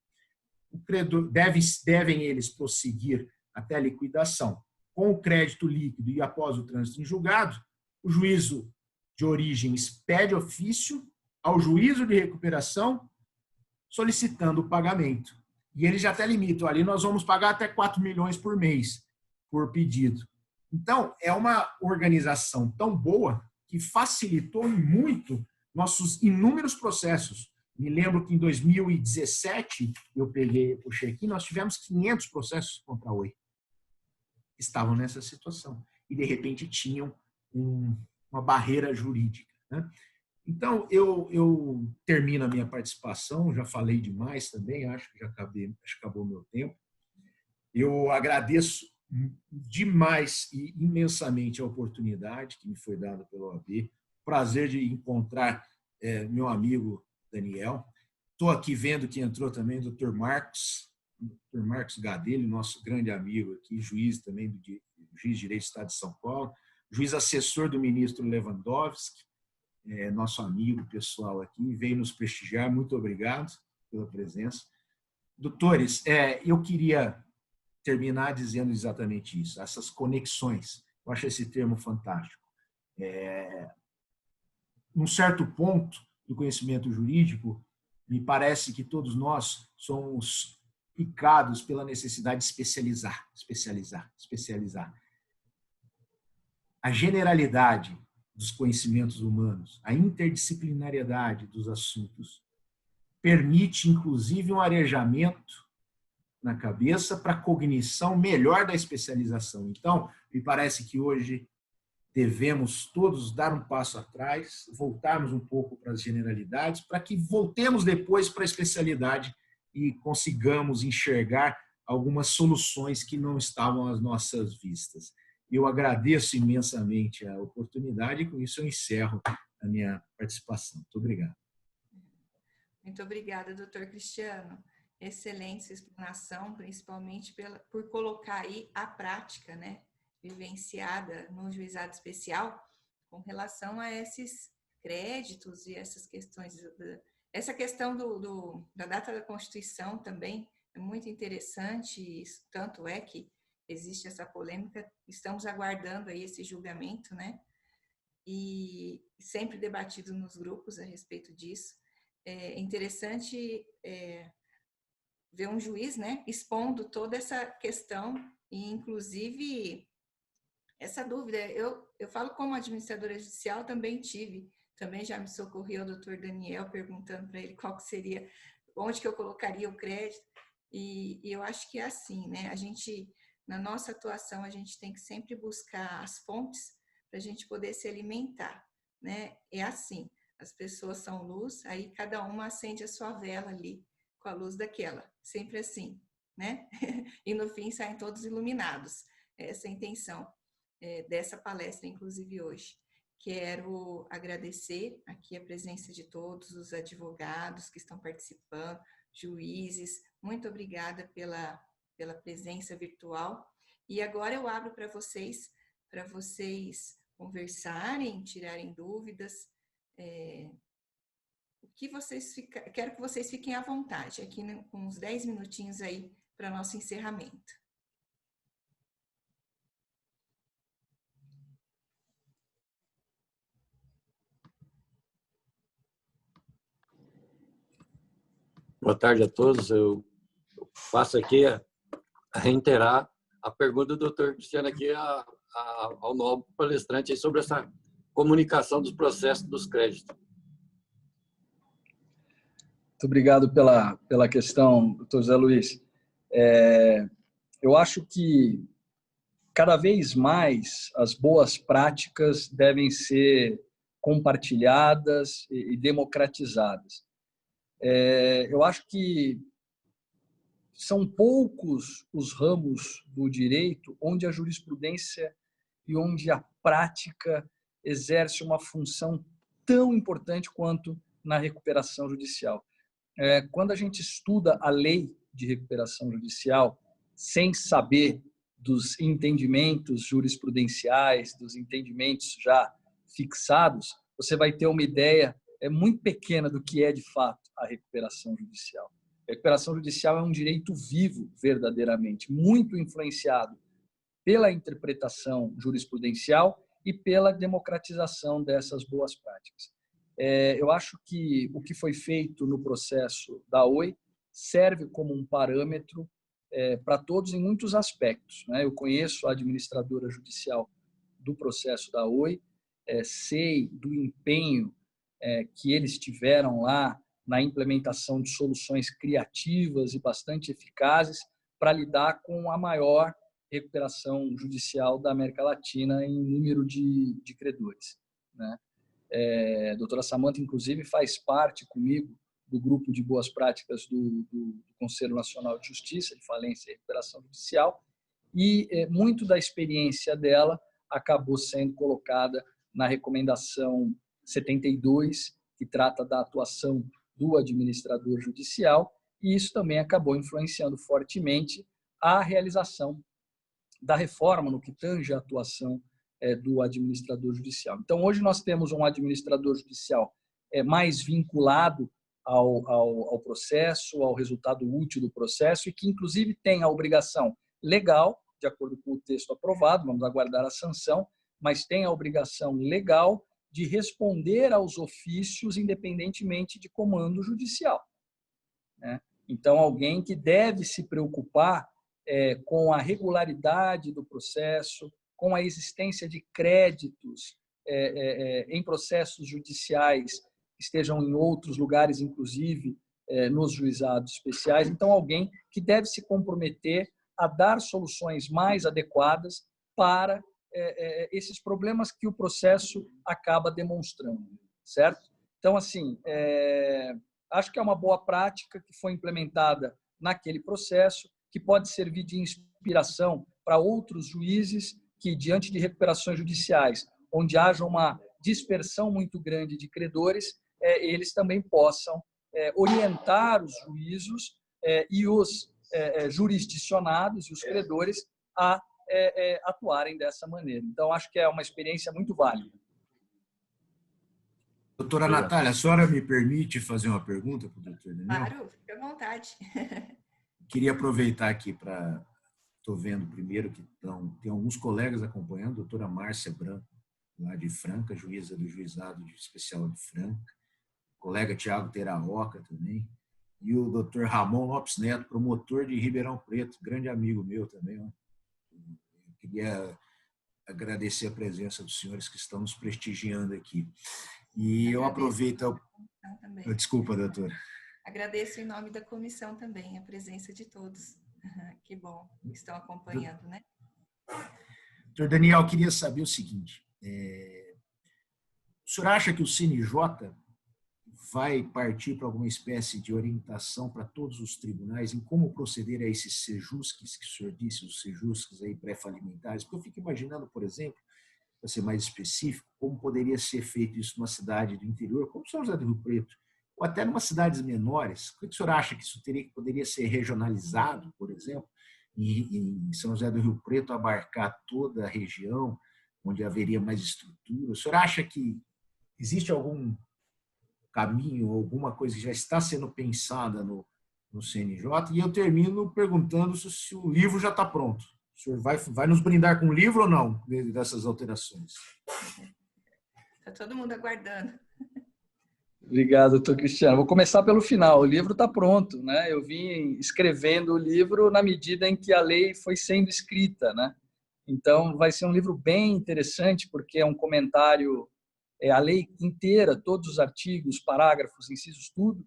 o credor devem eles prosseguir até a liquidação com o crédito líquido e após o trânsito em julgado, o juízo de origem expede ofício ao juízo de recuperação solicitando o pagamento. E eles já até limitam, ali nós vamos pagar até 4 milhões por mês por pedido. Então, é uma organização tão boa que facilitou muito nossos inúmeros processos. Me lembro que em 2017, puxei aqui, nós tivemos 500 processos contra a Oi. Estavam nessa situação. E, de repente, tinham uma barreira jurídica, né? Então, eu termino a minha participação, já falei demais também, acho que acabou o meu tempo. Eu agradeço demais e imensamente a oportunidade que me foi dada pela OAB. Prazer de encontrar meu amigo Daniel. Estou aqui vendo que entrou também o Dr. Marcos Gadelho, nosso grande amigo aqui, juiz também do juiz de Direito do Estado de São Paulo, juiz assessor do ministro Lewandowski, nosso amigo pessoal aqui, veio nos prestigiar. Muito obrigado pela presença. Doutores, eu queria terminar dizendo exatamente isso, essas conexões. Eu acho esse termo fantástico. Num certo ponto do conhecimento jurídico, me parece que todos nós somos picados pela necessidade de especializar. A generalidade dos conhecimentos humanos, a interdisciplinariedade dos assuntos, permite, inclusive, um arejamento na cabeça para a cognição melhor da especialização. Então, me parece que hoje devemos todos dar um passo atrás, voltarmos um pouco para as generalidades, para que voltemos depois para a especialidade e consigamos enxergar algumas soluções que não estavam às nossas vistas. Eu agradeço imensamente a oportunidade e com isso eu encerro a minha participação. Muito obrigado. Muito obrigada, doutor Cristiano. Excelente sua explanação, principalmente por colocar aí a prática, né, vivenciada no juizado especial com relação a esses créditos e essas questões. Essa questão da data da Constituição também é muito interessante, tanto é que existe essa polêmica, estamos aguardando aí esse julgamento, né? E sempre debatido nos grupos a respeito disso. É interessante ver um juiz, né, expondo toda essa questão e, inclusive, essa dúvida. Eu falo como administradora judicial, também já me socorreu o doutor Daniel, perguntando para ele qual que seria, onde que eu colocaria o crédito, e eu acho que é assim, né, na nossa atuação, a gente tem que sempre buscar as fontes para a gente poder se alimentar, né, é assim, as pessoas são luz, aí cada uma acende a sua vela ali, com a luz daquela, sempre assim, né, e no fim saem todos iluminados, essa é a intenção dessa palestra, inclusive hoje. Quero agradecer aqui a presença de todos os advogados que estão participando, juízes, muito obrigada pela presença virtual. E agora eu abro para vocês conversarem, tirarem dúvidas. Quero que vocês fiquem à vontade, aqui com uns 10 minutinhos aí para nosso encerramento. Boa tarde a todos. Eu faço aqui a reiterar a pergunta do doutor Cristiano aqui ao novo palestrante sobre essa comunicação dos processos dos créditos. Muito obrigado pela questão, doutor Zé Luiz. Eu acho que cada vez mais as boas práticas devem ser compartilhadas e democratizadas. Eu acho que são poucos os ramos do direito onde a jurisprudência e onde a prática exerce uma função tão importante quanto na recuperação judicial. Quando a gente estuda a lei de recuperação judicial, sem saber dos entendimentos jurisprudenciais, dos entendimentos já fixados, você vai ter uma ideia muito pequena do que é, de fato, a recuperação judicial. A recuperação judicial é um direito vivo, verdadeiramente, muito influenciado pela interpretação jurisprudencial e pela democratização dessas boas práticas. Eu acho que o que foi feito no processo da OI serve como um parâmetro para todos em muitos aspectos. Eu conheço a administradora judicial do processo da OI, sei do empenho que eles tiveram lá na implementação de soluções criativas e bastante eficazes para lidar com a maior recuperação judicial da América Latina em número de credores. A doutora Samantha, inclusive, faz parte comigo do grupo de boas práticas do Conselho Nacional de Justiça, de Falência e Recuperação Judicial, e muito da experiência dela acabou sendo colocada na recomendação 72, que trata da atuação do administrador judicial, e isso também acabou influenciando fortemente a realização da reforma no que tange a atuação do administrador judicial. Então, hoje nós temos um administrador judicial mais vinculado ao processo, ao resultado útil do processo, e que, inclusive, tem a obrigação legal, de acordo com o texto aprovado, vamos aguardar a sanção, mas tem a obrigação legal de responder aos ofícios independentemente de comando judicial. Então, alguém que deve se preocupar com a regularidade do processo, com a existência de créditos em processos judiciais que estejam em outros lugares, inclusive nos juizados especiais. Então, alguém que deve se comprometer a dar soluções mais adequadas para esses problemas que o processo acaba demonstrando, certo? Então, assim, acho que é uma boa prática que foi implementada naquele processo, que pode servir de inspiração para outros juízes que, diante de recuperações judiciais, onde haja uma dispersão muito grande de credores, eles também possam orientar os juízos e os jurisdicionados e os credores a atuarem dessa maneira. Então, acho que é uma experiência muito válida. Doutora Natália, a senhora me permite fazer uma pergunta para o doutor Daniel? Claro, fica à vontade. Queria aproveitar aqui para... Estou vendo primeiro que tem alguns colegas acompanhando, a doutora Márcia Branco, lá de Franca, juíza do Juizado Especial de Franca, o colega Tiago Teraoca também, e o doutor Ramon Lopes Neto, promotor de Ribeirão Preto, grande amigo meu também. Eu queria agradecer a presença dos senhores que estão nos prestigiando aqui. E eu aproveito... Desculpa, doutora. Agradeço em nome da comissão também a presença de todos. Que bom que estão acompanhando, né? Doutor Daniel, queria saber o seguinte. O senhor acha que o CNJ vai partir para alguma espécie de orientação para todos os tribunais em como proceder a esses sejusques que o senhor disse, os sejusques aí pré-falimentares? Porque eu fico imaginando, por exemplo, para ser mais específico, como poderia ser feito isso numa cidade do interior, como São José do Rio Preto, ou até em umas cidades menores. O que o senhor acha que isso poderia ser regionalizado, por exemplo, em São José do Rio Preto, abarcar toda a região, onde haveria mais estrutura? O senhor acha que existe algum caminho, alguma coisa que já está sendo pensada no CNJ? E eu termino perguntando se o livro já está pronto. O senhor vai nos brindar com o livro ou não, dessas alterações? Está todo mundo aguardando. Obrigado, doutor Cristiano. Vou começar pelo final. O livro está pronto, né? Eu vim escrevendo o livro na medida em que a lei foi sendo escrita, né? Então, vai ser um livro bem interessante, porque é um comentário, a lei inteira, todos os artigos, parágrafos, incisos, tudo,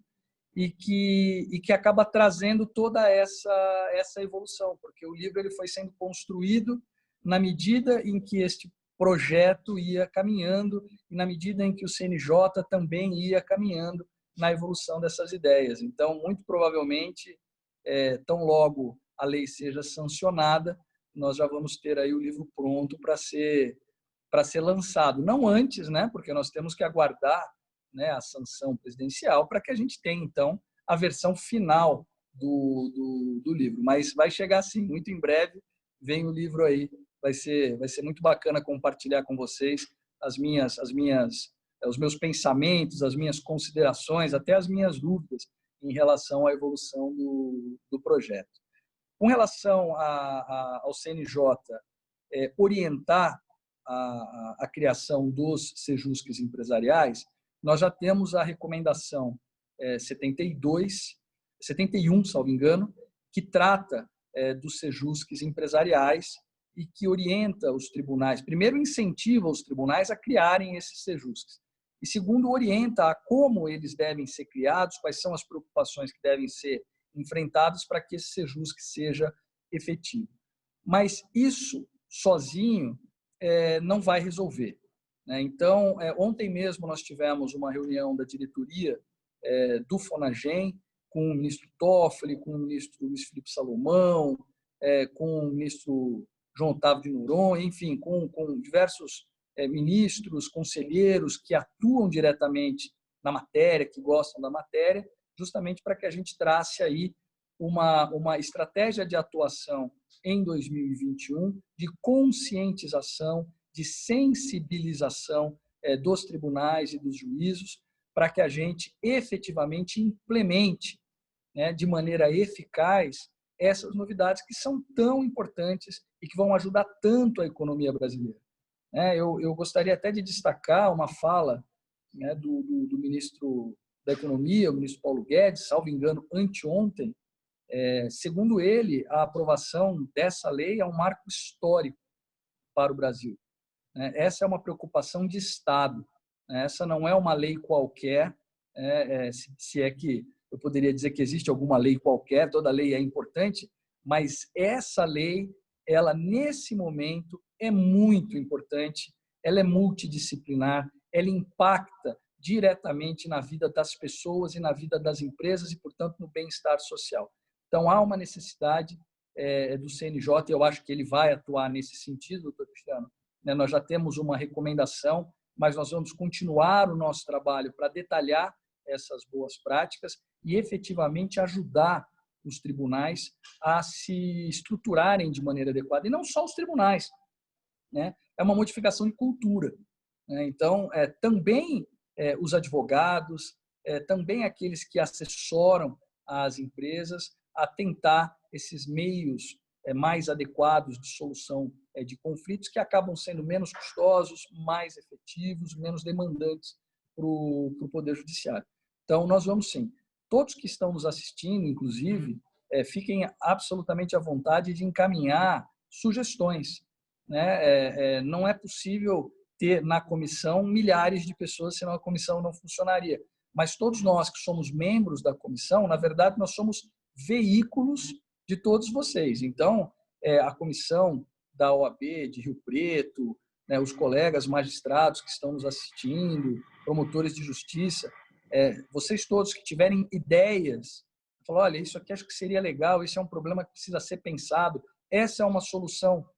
e que acaba trazendo toda essa evolução, porque o livro ele foi sendo construído na medida em que este projeto ia caminhando e na medida em que o CNJ também ia caminhando na evolução dessas ideias. Então, muito provavelmente, tão logo a lei seja sancionada, nós já vamos ter aí o livro pronto para ser lançado. Não antes, né, porque nós temos que aguardar, né, a sanção presidencial para que a gente tenha, então, a versão final do livro. Mas vai chegar sim, muito em breve vem o livro aí. Vai ser muito bacana compartilhar com vocês os meus pensamentos, as minhas considerações, até as minhas dúvidas em relação à evolução do projeto. Com relação ao CNJ orientar a criação dos sejusques empresariais, nós já temos a recomendação 71, salvo engano, que trata dos sejusques empresariais e que orienta os tribunais, primeiro incentiva os tribunais a criarem esses sejusques, e segundo orienta a como eles devem ser criados, quais são as preocupações que devem ser enfrentadas para que esse sejusque seja efetivo. Mas isso sozinho não vai resolver, né? Então, ontem mesmo nós tivemos uma reunião da diretoria do FONAGEM, com o ministro Toffoli, com o ministro Luiz Felipe Salomão, com o ministro João Otávio de Noronha, enfim, com diversos ministros, conselheiros que atuam diretamente na matéria, que gostam da matéria, justamente para que a gente trace aí uma estratégia de atuação em 2021 de conscientização, de sensibilização dos tribunais e dos juízos, para que a gente efetivamente implemente, né, de maneira eficaz essas novidades que são tão importantes e que vão ajudar tanto a economia brasileira. Eu gostaria até de destacar uma fala, né, do ministro da Economia, o ministro Paulo Guedes, salvo engano, anteontem. Segundo ele, a aprovação dessa lei é um marco histórico para o Brasil. Essa é uma preocupação de Estado. Essa não é uma lei qualquer, se é que eu poderia dizer que existe alguma lei qualquer, toda lei é importante, mas essa lei, ela nesse momento é muito importante, ela é multidisciplinar, ela impacta diretamente na vida das pessoas e na vida das empresas e, portanto, no bem-estar social. Então, há uma necessidade do CNJ, eu acho que ele vai atuar nesse sentido, doutor Cristiano. Nós já temos uma recomendação, mas nós vamos continuar o nosso trabalho para detalhar essas boas práticas e efetivamente ajudar os tribunais a se estruturarem de maneira adequada. E não só os tribunais, né? É uma modificação de cultura, né? Então, também os advogados, também aqueles que assessoram as empresas a tentar esses meios mais adequados de solução de conflitos que acabam sendo menos custosos, mais efetivos, menos demandantes para o Poder Judiciário. Então, nós vamos sim. Todos que estão nos assistindo, inclusive, fiquem absolutamente à vontade de encaminhar sugestões, né? Não é possível ter na comissão milhares de pessoas, senão a comissão não funcionaria. Mas todos nós que somos membros da comissão, na verdade, nós somos veículos de todos vocês. Então, a comissão da OAB de Rio Preto, né, os colegas magistrados que estão nos assistindo, promotores de justiça, vocês todos que tiverem ideias, falam, olha, isso aqui acho que seria legal, isso é um problema que precisa ser pensado, essa é uma solução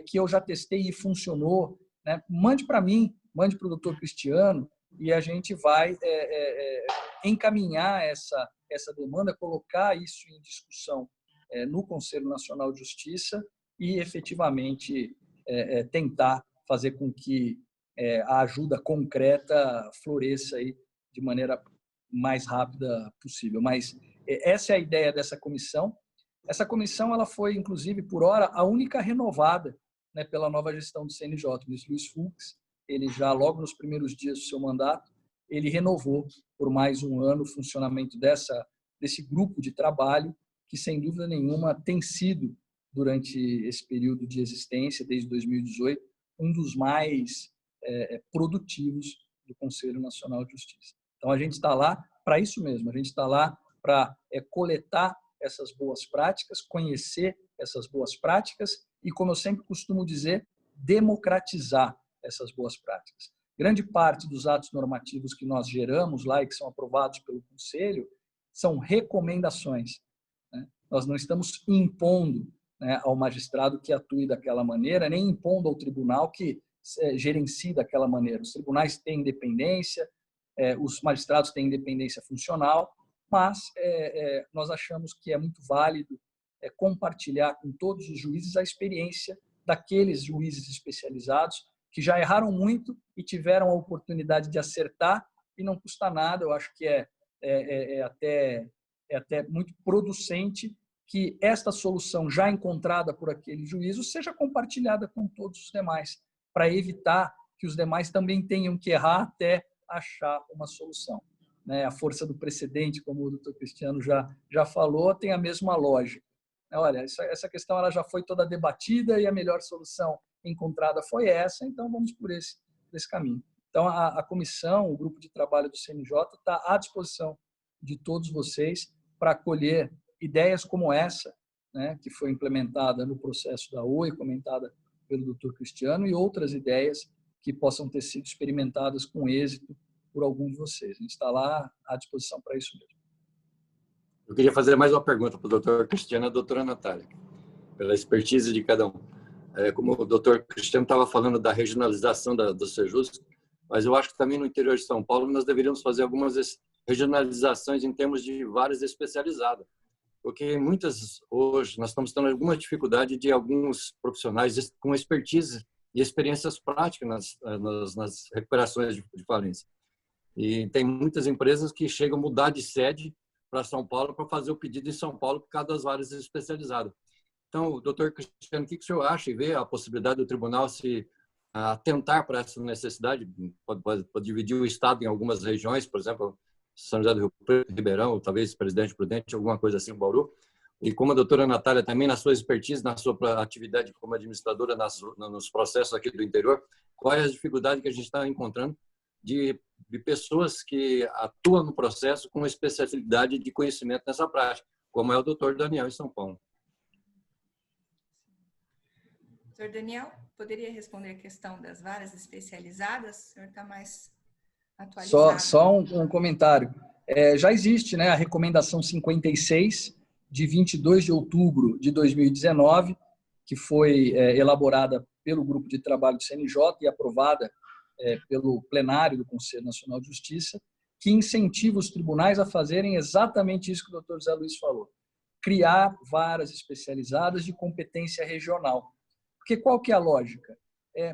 que eu já testei e funcionou, né? Mande para mim, mande para o doutor Cristiano, e a gente vai encaminhar essa demanda, colocar isso em discussão no Conselho Nacional de Justiça e, efetivamente, tentar fazer com que a ajuda concreta floresça aí de maneira mais rápida possível. Mas essa é a ideia dessa comissão. Essa comissão ela foi, inclusive, por hora, a única renovada, né, pela nova gestão do CNJ. O ministro Luiz Fux, ele já, logo nos primeiros dias do seu mandato, ele renovou por mais um ano o funcionamento desse grupo de trabalho, que, sem dúvida nenhuma, tem sido, durante esse período de existência, desde 2018, um dos mais produtivos do Conselho Nacional de Justiça. Então, a gente está lá para isso mesmo, a gente está lá para coletar essas boas práticas, conhecer essas boas práticas e, como eu sempre costumo dizer, democratizar essas boas práticas. Grande parte dos atos normativos que nós geramos lá e que são aprovados pelo Conselho são recomendações, né? Nós não estamos impondo, né, ao magistrado que atue daquela maneira, nem impondo ao tribunal que gerencie daquela maneira. Os tribunais têm independência, os magistrados têm independência funcional, mas nós achamos que é muito válido compartilhar com todos os juízes a experiência daqueles juízes especializados que já erraram muito e tiveram a oportunidade de acertar, e não custa nada. Eu acho que é até muito producente que esta solução já encontrada por aquele juízo seja compartilhada com todos os demais, para evitar que os demais também tenham que errar até achar uma solução. A força do precedente, como o doutor Cristiano já falou, tem a mesma lógica. Olha, essa questão ela já foi toda debatida e a melhor solução encontrada foi essa, então vamos por esse caminho. Então, a comissão, o grupo de trabalho do CNJ está à disposição de todos vocês para acolher ideias como essa, né, que foi implementada no processo da OI, comentada pelo doutor Cristiano, e outras ideias que possam ter sido experimentadas com êxito por algum de vocês. A gente está lá à disposição para isso mesmo. Eu queria fazer mais uma pergunta para o doutor Cristiano e a doutora Natália, pela expertise de cada um. Como o doutor Cristiano estava falando da regionalização do Sejus, mas eu acho que também no interior de São Paulo nós deveríamos fazer algumas regionalizações em termos de varas especializadas, porque muitas, hoje, nós estamos tendo alguma dificuldade de alguns profissionais com expertise e experiências práticas nas recuperações de falência. E tem muitas empresas que chegam a mudar de sede para São Paulo para fazer o pedido em São Paulo por causa das varas especializadas. Então, doutor Cristiano, o que o senhor acha e vê a possibilidade do tribunal se atentar para essa necessidade? Pode dividir o Estado em algumas regiões, por exemplo, São José do Rio Preto, Ribeirão, talvez Presidente Prudente, alguma coisa assim, Bauru. E como a doutora Natália também, na sua expertise, na sua atividade como administradora nos processos aqui do interior, qual é a dificuldade que a gente está encontrando de pessoas que atuam no processo com especialidade de conhecimento nessa prática, como é o doutor Daniel em São Paulo? Doutor Daniel, poderia responder a questão das varas especializadas? O senhor está mais atualizado. Só um comentário. Já existe, né, a recomendação 56, de 22 de outubro de 2019, que foi elaborada pelo Grupo de Trabalho do CNJ e aprovada pelo plenário do Conselho Nacional de Justiça, que incentiva os tribunais a fazerem exatamente isso que o doutor Zé Luiz falou, criar varas especializadas de competência regional. Porque qual que é a lógica?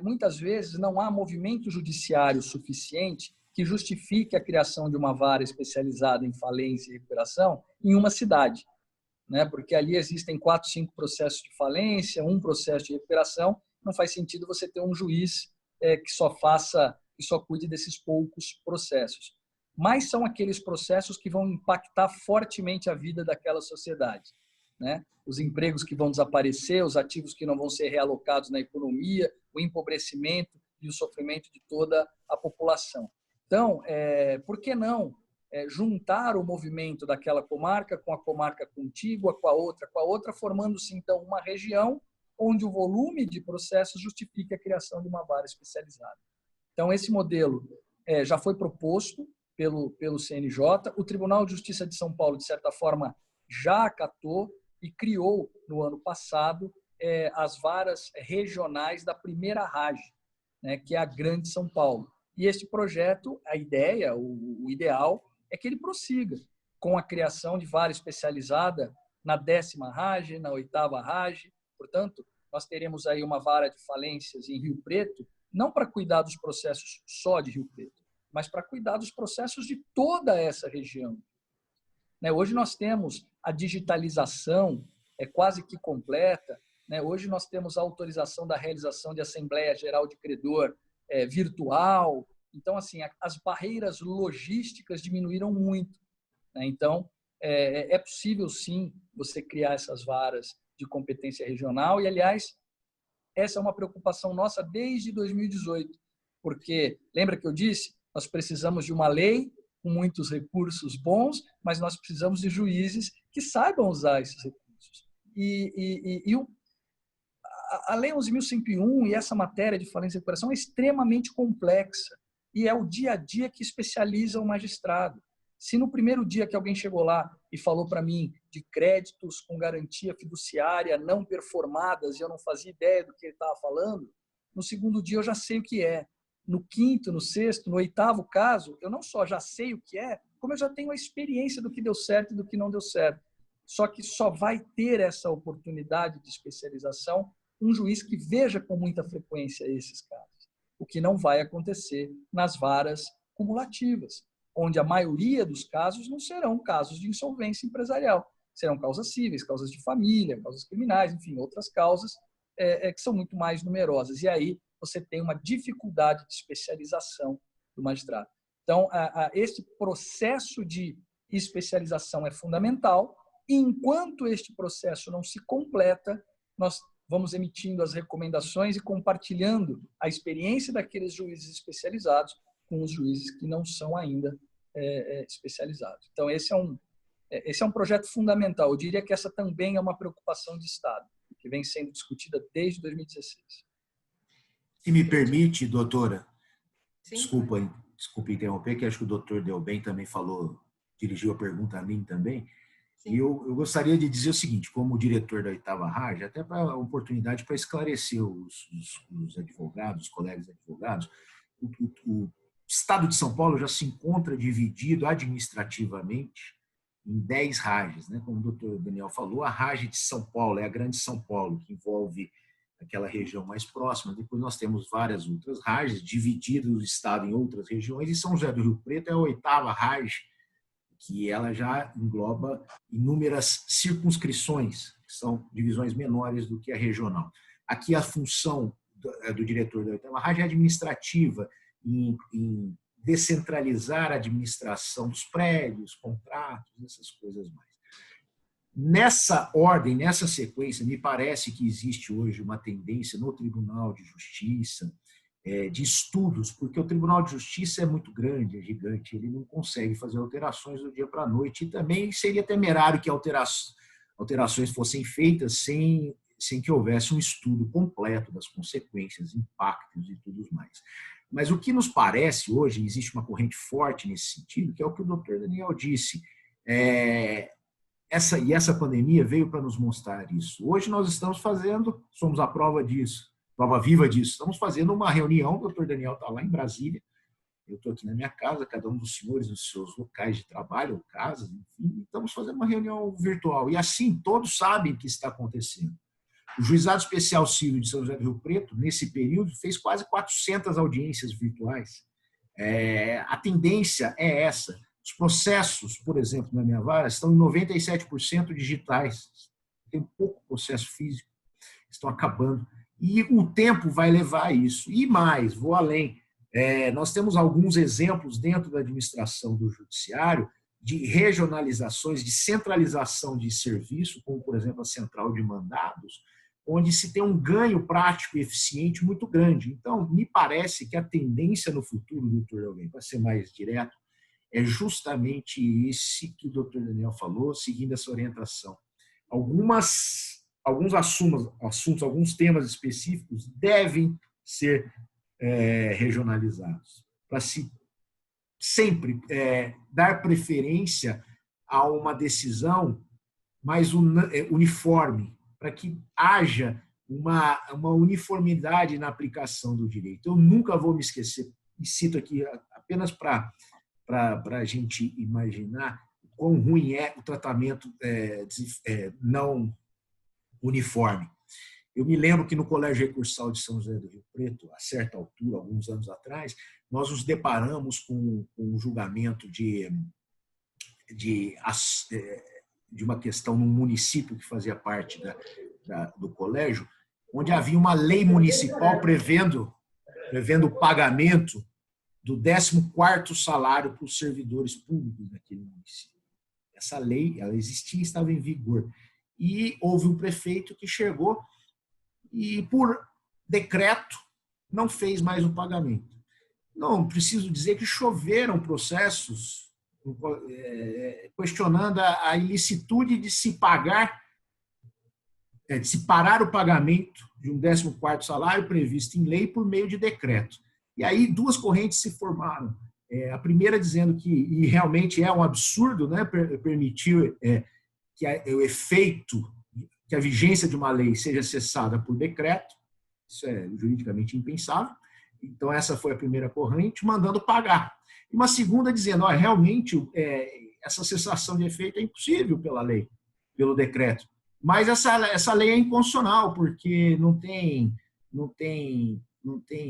Muitas vezes não há movimento judiciário suficiente que justifique a criação de uma vara especializada em falência e recuperação em uma cidade, né? Porque ali existem 4, 5 processos de falência, um processo de recuperação. Não faz sentido você ter um juiz que só cuide desses poucos processos. Mas são aqueles processos que vão impactar fortemente a vida daquela sociedade, né? Os empregos que vão desaparecer, os ativos que não vão ser realocados na economia, o empobrecimento e o sofrimento de toda a população. Então, por que não juntar o movimento daquela comarca com a comarca contígua, com a outra, formando-se, então, uma região onde o volume de processos justifique a criação de uma vara especializada. Então, esse modelo já foi proposto pelo CNJ. O Tribunal de Justiça de São Paulo, de certa forma, já acatou e criou, no ano passado, as varas regionais da primeira RAJ, né, que é a Grande São Paulo. E este projeto, a ideia, o ideal, é que ele prossiga com a criação de vara especializada na 10ª RAJ, na 8ª RAJ. Portanto, nós teremos aí uma vara de falências em Rio Preto, não para cuidar dos processos só de Rio Preto, mas para cuidar dos processos de toda essa região. Hoje nós temos a digitalização quase que completa. Hoje nós temos a autorização da realização de Assembleia Geral de Credor virtual. Então, assim, as barreiras logísticas diminuíram muito. Então, é possível, sim, você criar essas varas de competência regional. E, aliás, essa é uma preocupação nossa desde 2018, porque, lembra que eu disse, nós precisamos de uma lei com muitos recursos bons, mas nós precisamos de juízes que saibam usar esses recursos. A Lei 11.101 e essa matéria de falência e recuperação é extremamente complexa e é o dia a dia que especializa o magistrado. Se no primeiro dia que alguém chegou lá e falou para mim de créditos com garantia fiduciária não performadas e eu não fazia ideia do que ele estava falando, no segundo dia eu já sei o que é. No 5º, no 6º, no 8º caso, eu não só já sei o que é, como eu já tenho a experiência do que deu certo e do que não deu certo. Só que só vai ter essa oportunidade de especialização um juiz que veja com muita frequência esses casos, o que não vai acontecer nas varas cumulativas, onde a maioria dos casos não serão casos de insolvência empresarial, serão causas cíveis, causas de família, causas criminais, enfim, outras causas que são muito mais numerosas. E aí você tem uma dificuldade de especialização do magistrado. Então, este processo de especialização é fundamental, e enquanto este processo não se completa, nós vamos emitindo as recomendações e compartilhando a experiência daqueles juízes especializados com os juízes que não são ainda especializados. Então, esse é um projeto fundamental. Eu diria que essa também é uma preocupação de Estado, que vem sendo discutida desde 2016. Se me permite, doutora, Sim. Desculpa interromper, que acho que o doutor Delbem também dirigiu a pergunta a mim também. Sim. E eu gostaria de dizer o seguinte, como diretor da 8ª RAJ, até para a oportunidade para esclarecer os advogados, os colegas advogados, o Estado de São Paulo já se encontra dividido administrativamente em 10 RAJs, né? Como o doutor Daniel falou, a RAJ de São Paulo é a Grande São Paulo, que envolve aquela região mais próxima. Depois nós temos várias outras RAJs, dividido o Estado em outras regiões, e São José do Rio Preto é a 8ª RAJ, que ela já engloba inúmeras circunscrições, que são divisões menores do que a regional. Aqui a função do diretor da 8ª RAJ é administrativa, em descentralizar a administração dos prédios, contratos, essas coisas mais. Nessa ordem, nessa sequência, me parece que existe hoje uma tendência no Tribunal de Justiça, de estudos, porque o Tribunal de Justiça é muito grande, é gigante, ele não consegue fazer alterações do dia para a noite, e também seria temerário que alterações fossem feitas sem que houvesse um estudo completo das consequências, impactos e tudo mais. Mas o que nos parece hoje, existe uma corrente forte nesse sentido, que é o que o doutor Daniel disse, essa pandemia veio para nos mostrar isso. Hoje nós somos a prova disso, prova viva disso. Estamos fazendo uma reunião, o doutor Daniel está lá em Brasília, eu estou aqui na minha casa, cada um dos senhores nos seus locais de trabalho, ou casas, enfim, estamos fazendo uma reunião virtual. E assim, todos sabem o que está acontecendo. O Juizado Especial Civil de São José do Rio Preto, nesse período, fez quase 400 audiências virtuais. A tendência é essa. Os processos, por exemplo, na minha vara, estão em 97% digitais. Tem pouco processo físico, estão acabando. E o tempo vai levar a isso. E mais, vou além. Nós temos alguns exemplos dentro da administração do judiciário de regionalizações, de centralização de serviço, como, por exemplo, a central de mandados, onde se tem um ganho prático e eficiente muito grande. Então, me parece que a tendência no futuro, doutor Elvin, para ser mais direto, é justamente esse que o doutor Daniel falou, seguindo essa orientação. Alguns assuntos, alguns temas específicos devem ser regionalizados, para se sempre dar preferência a uma decisão mais uniforme, para que haja uma uniformidade na aplicação do direito. Eu nunca vou me esquecer, e cito aqui apenas para a gente imaginar quão ruim é o tratamento não uniforme. Eu me lembro que no Colégio Recursal de São José do Rio Preto, a certa altura, alguns anos atrás, nós nos deparamos com um julgamento de uma questão num município que fazia parte do colégio, onde havia uma lei municipal prevendo o pagamento do 14º salário para os servidores públicos daquele município. Essa lei, ela existia e estava em vigor. E houve um prefeito que chegou e, por decreto, não fez mais o pagamento. Não preciso dizer que choveram processos questionando a ilicitude de se pagar, de se parar o pagamento de um 14º salário previsto em lei por meio de decreto. E aí duas correntes se formaram. A primeira dizendo que, e realmente é um absurdo, né, permitir que o efeito, que a vigência de uma lei seja cessada por decreto, isso é juridicamente impensável. Então, essa foi a primeira corrente, mandando pagar. E uma segunda dizendo, realmente, essa cessação de efeito é impossível pela lei, pelo decreto. Mas essa lei é inconstitucional, porque não tem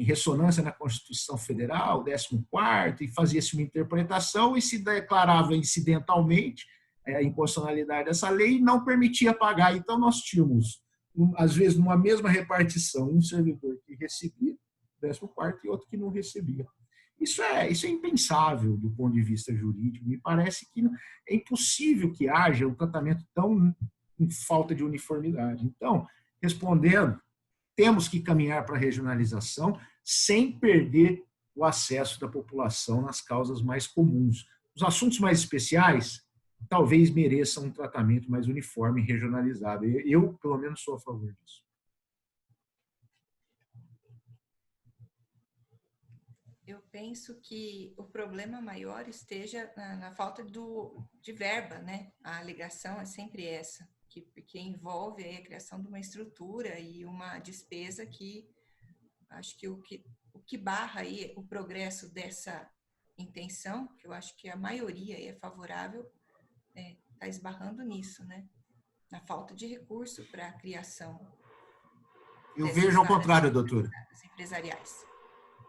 ressonância na Constituição Federal, 14º, e fazia-se uma interpretação e se declarava incidentalmente a inconstitucionalidade dessa lei e não permitia pagar. Então, nós tínhamos, às vezes, numa mesma repartição, um servidor que recebia 14º e outro que não recebia. Isso é impensável do ponto de vista jurídico. Me parece que é impossível que haja um tratamento tão em falta de uniformidade. Então, respondendo, temos que caminhar para a regionalização sem perder o acesso da população nas causas mais comuns. Os assuntos mais especiais talvez mereçam um tratamento mais uniforme e regionalizado. Eu, pelo menos, sou a favor disso. Eu penso que o problema maior esteja na falta de verba, né? A alegação é sempre essa, que envolve a criação de uma estrutura e uma despesa que acho que o que barra aí o progresso dessa intenção, que eu acho que a maioria é favorável, está esbarrando nisso, né? Na falta de recurso para a criação. Eu vejo ao contrário, doutora. Empresariais.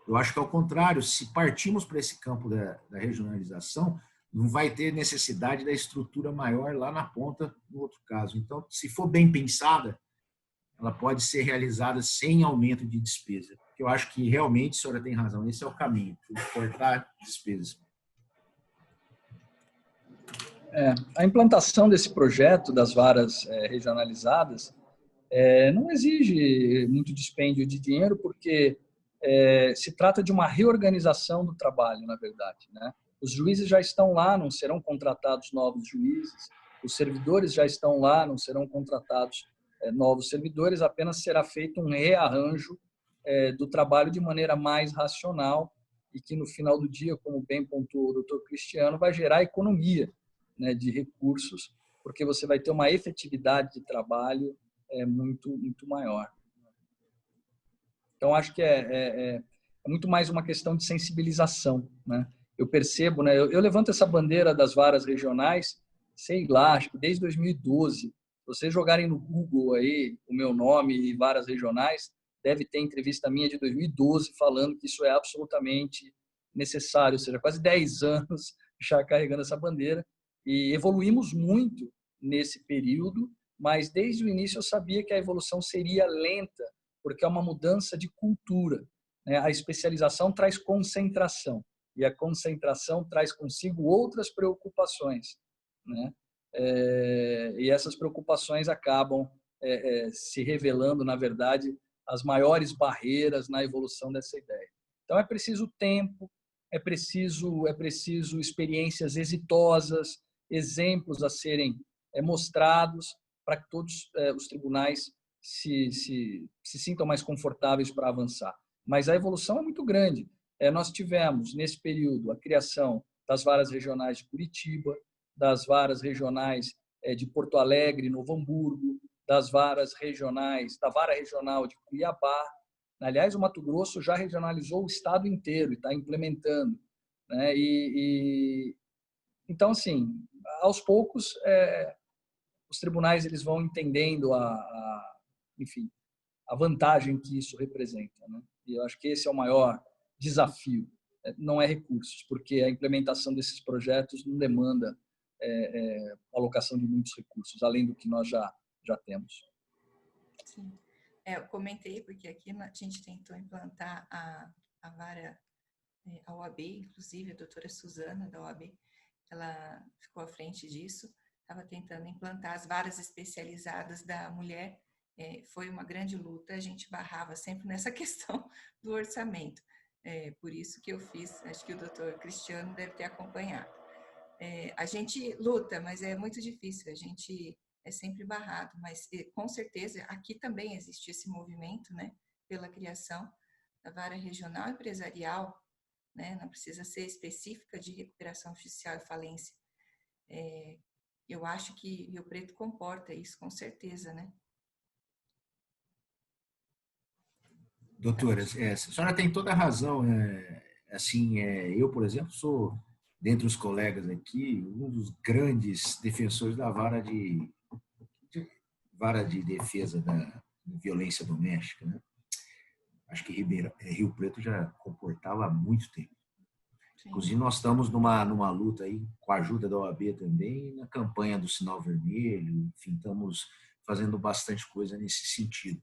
Eu acho que, ao contrário, se partimos para esse campo da regionalização, não vai ter necessidade da estrutura maior lá na ponta, no outro caso. Então, se for bem pensada, ela pode ser realizada sem aumento de despesa. Eu acho que, realmente, a senhora tem razão, esse é o caminho, cortar despesas. A implantação desse projeto das varas regionalizadas não exige muito dispêndio de dinheiro, porque se trata de uma reorganização do trabalho, na verdade, né? Os juízes já estão lá, não serão contratados novos juízes, os servidores já estão lá, não serão contratados novos servidores, apenas será feito um rearranjo do trabalho de maneira mais racional e que, no final do dia, como bem pontuou o doutor Cristiano, vai gerar economia, né, de recursos, porque você vai ter uma efetividade de trabalho muito, muito maior. Então, acho que é muito mais uma questão de sensibilização, né? Eu percebo, né? Eu levanto essa bandeira das varas regionais, sei lá, acho que desde 2012. Se vocês jogarem no Google aí o meu nome e varas regionais, deve ter entrevista minha de 2012 falando que isso é absolutamente necessário, ou seja, quase 10 anos já carregando essa bandeira, e evoluímos muito nesse período, mas desde o início eu sabia que a evolução seria lenta, porque é uma mudança de cultura, né? A especialização traz concentração, e a concentração traz consigo outras preocupações, né? E essas preocupações acabam se revelando, na verdade, as maiores barreiras na evolução dessa ideia. Então, é preciso tempo, é preciso experiências exitosas, exemplos a serem mostrados para que todos os tribunais se sintam mais confortáveis para avançar. Mas a evolução é muito grande. Nós tivemos, nesse período, a criação das varas regionais de Curitiba, das varas regionais de Porto Alegre, Novo Hamburgo, das varas regionais, da vara regional de Cuiabá. Aliás, o Mato Grosso já regionalizou o estado inteiro e está implementando, né? Então, assim, aos poucos, os tribunais eles vão entendendo enfim, a vantagem que isso representa, né? E eu acho que esse é o maior desafio. Não é recursos, porque a implementação desses projetos não demanda alocação de muitos recursos, além do que nós já temos. Sim. Eu comentei porque aqui a gente tentou implantar a vara, a OAB, inclusive a doutora Suzana da OAB, ela ficou à frente disso, estava tentando implantar as varas especializadas da mulher, foi uma grande luta, a gente barrava sempre nessa questão do orçamento. Por isso que eu fiz, acho que o doutor Cristiano deve ter acompanhado. A gente luta, mas é muito difícil, a gente é sempre barrado, mas com certeza aqui também existe esse movimento, né, pela criação da vara regional empresarial, né, não precisa ser específica de recuperação judicial e falência. Eu acho que Rio Preto comporta isso, com certeza, né? Doutora, a senhora tem toda a razão. Assim, eu, por exemplo, sou, dentre os colegas aqui, um dos grandes defensores da vara de defesa da violência doméstica, né? Acho que Rio Preto já comportava há muito tempo. Sim. Inclusive, nós estamos numa luta aí, com a ajuda da OAB também, na campanha do Sinal Vermelho, enfim, estamos fazendo bastante coisa nesse sentido.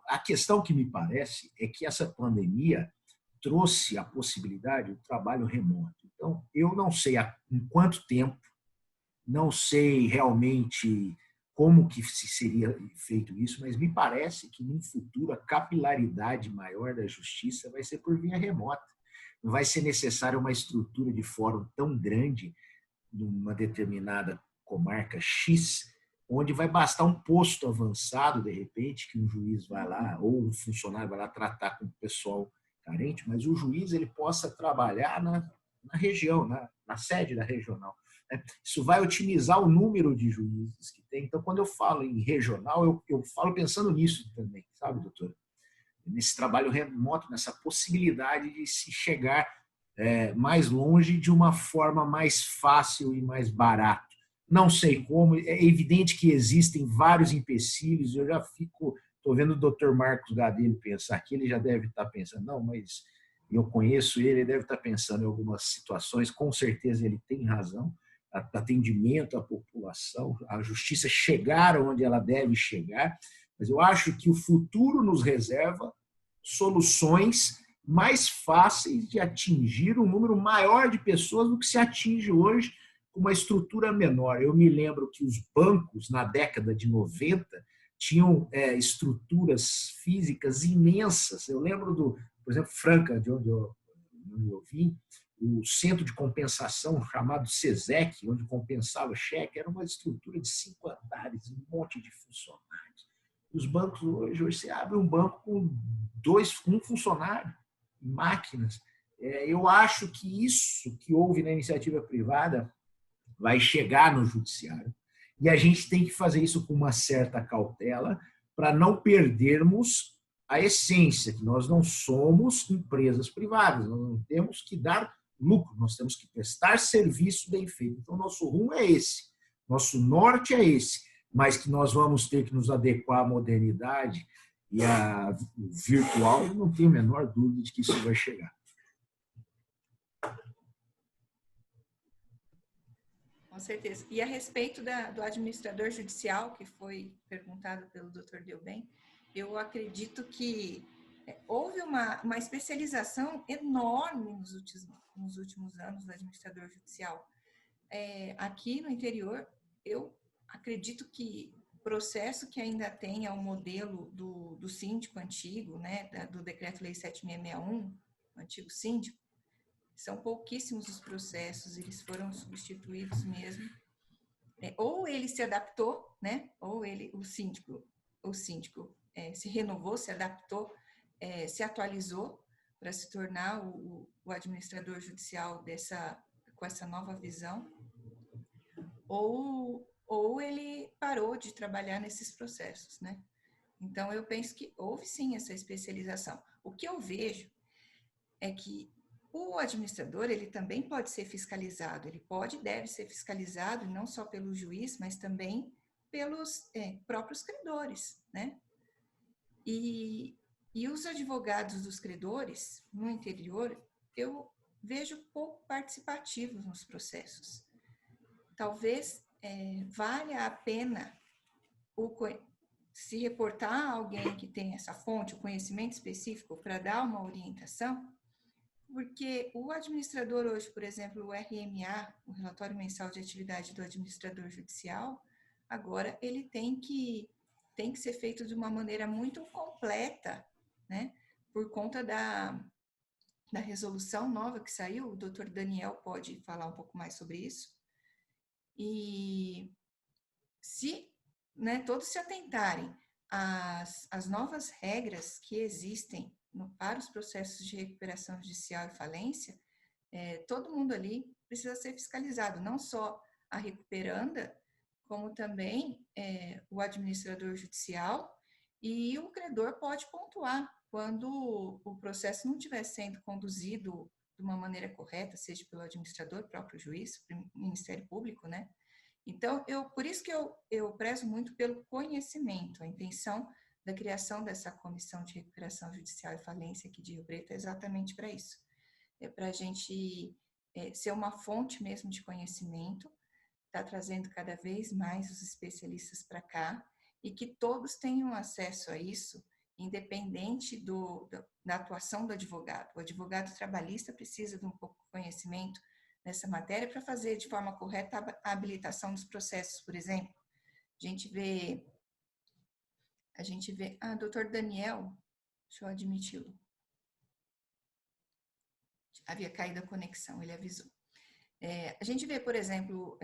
A questão que me parece é que essa pandemia trouxe a possibilidade do trabalho remoto. Então, eu não sei em quanto tempo, não sei realmente como que se seria feito isso, mas me parece que no futuro a capilaridade maior da justiça vai ser por via remota. Não vai ser necessária uma estrutura de fórum tão grande numa determinada comarca X, onde vai bastar um posto avançado, de repente, que um juiz vai lá, ou um funcionário vai lá tratar com o pessoal carente, mas o juiz ele possa trabalhar na região, na sede da regional. Isso vai otimizar o número de juízes que tem. Então, quando eu falo em regional, eu falo pensando nisso também, sabe, doutora? Nesse trabalho remoto, nessa possibilidade de se chegar mais longe de uma forma mais fácil e mais barata. Não sei como, é evidente que existem vários empecilhos, eu já estou vendo o doutor Marcos Gadelho pensar aqui, ele já deve estar pensando, não, mas eu conheço ele deve estar pensando em algumas situações, com certeza ele tem razão, atendimento à população, a justiça chegar onde ela deve chegar, mas eu acho que o futuro nos reserva soluções mais fáceis de atingir um número maior de pessoas do que se atinge hoje com uma estrutura menor. Eu me lembro que os bancos, na década de 90, tinham estruturas físicas imensas. Eu lembro por exemplo, Franca, de onde eu vim, o centro de compensação chamado SESEC, onde compensava cheque, era uma estrutura de 5 andares, um monte de funcionários. Os bancos hoje você abre um banco com um funcionário, máquinas. Eu acho que isso que houve na iniciativa privada vai chegar no judiciário e a gente tem que fazer isso com uma certa cautela para não perdermos a essência, que nós não somos empresas privadas, nós não temos que dar lucro, nós temos que prestar serviço bem feito. Então, nosso rumo é esse, nosso norte é esse, mas que nós vamos ter que nos adequar à modernidade e ao virtual, eu não tenho a menor dúvida de que isso vai chegar. Com certeza. E a respeito do administrador judicial, que foi perguntado pelo Dr. Delben, eu acredito que houve uma especialização enorme nos últimos anos do administrador judicial. Aqui no interior, eu acredito que o processo que ainda tem é o modelo do síndico antigo, né, do Decreto-Lei 7661, o antigo síndico. São pouquíssimos os processos, eles foram substituídos mesmo. Ou ele se adaptou, né? Ou o síndico se renovou, se adaptou, se atualizou para se tornar o administrador judicial com essa nova visão, ou ele parou de trabalhar nesses processos, né? Então, eu penso que houve sim essa especialização. O que eu vejo é que o administrador, ele também pode ser fiscalizado, ele pode e deve ser fiscalizado, não só pelo juiz, mas também pelos próprios credores, né? E os advogados dos credores, no interior, eu vejo pouco participativos nos processos. Talvez valha a pena se reportar a alguém que tem essa fonte, o conhecimento específico, para dar uma orientação, porque o administrador hoje, por exemplo, o RMA, o Relatório Mensal de Atividade do Administrador Judicial, agora ele tem que ser feito de uma maneira muito completa, né? Por conta da resolução nova que saiu, o doutor Daniel pode falar um pouco mais sobre isso. E se todos se atentarem às novas regras que existem para os processos de recuperação judicial e falência, todo mundo ali precisa ser fiscalizado, não só a recuperanda, como também o administrador judicial, e o credor pode pontuar quando o processo não estiver sendo conduzido de uma maneira correta, seja pelo administrador, próprio juiz, Ministério Público, né? Então, por isso que eu prezo muito pelo conhecimento. A intenção da criação dessa Comissão de Recuperação Judicial e Falência aqui de Rio Preto é exatamente para isso. É para a gente ser uma fonte mesmo de conhecimento, tá trazendo cada vez mais os especialistas para cá e que todos tenham acesso a isso, independente da atuação do advogado. O advogado trabalhista precisa de um pouco de conhecimento nessa matéria para fazer de forma correta a habilitação dos processos, por exemplo. A gente vê, doutor Daniel, deixa eu admiti-lo. Havia caído a conexão, ele avisou. A gente vê, por exemplo,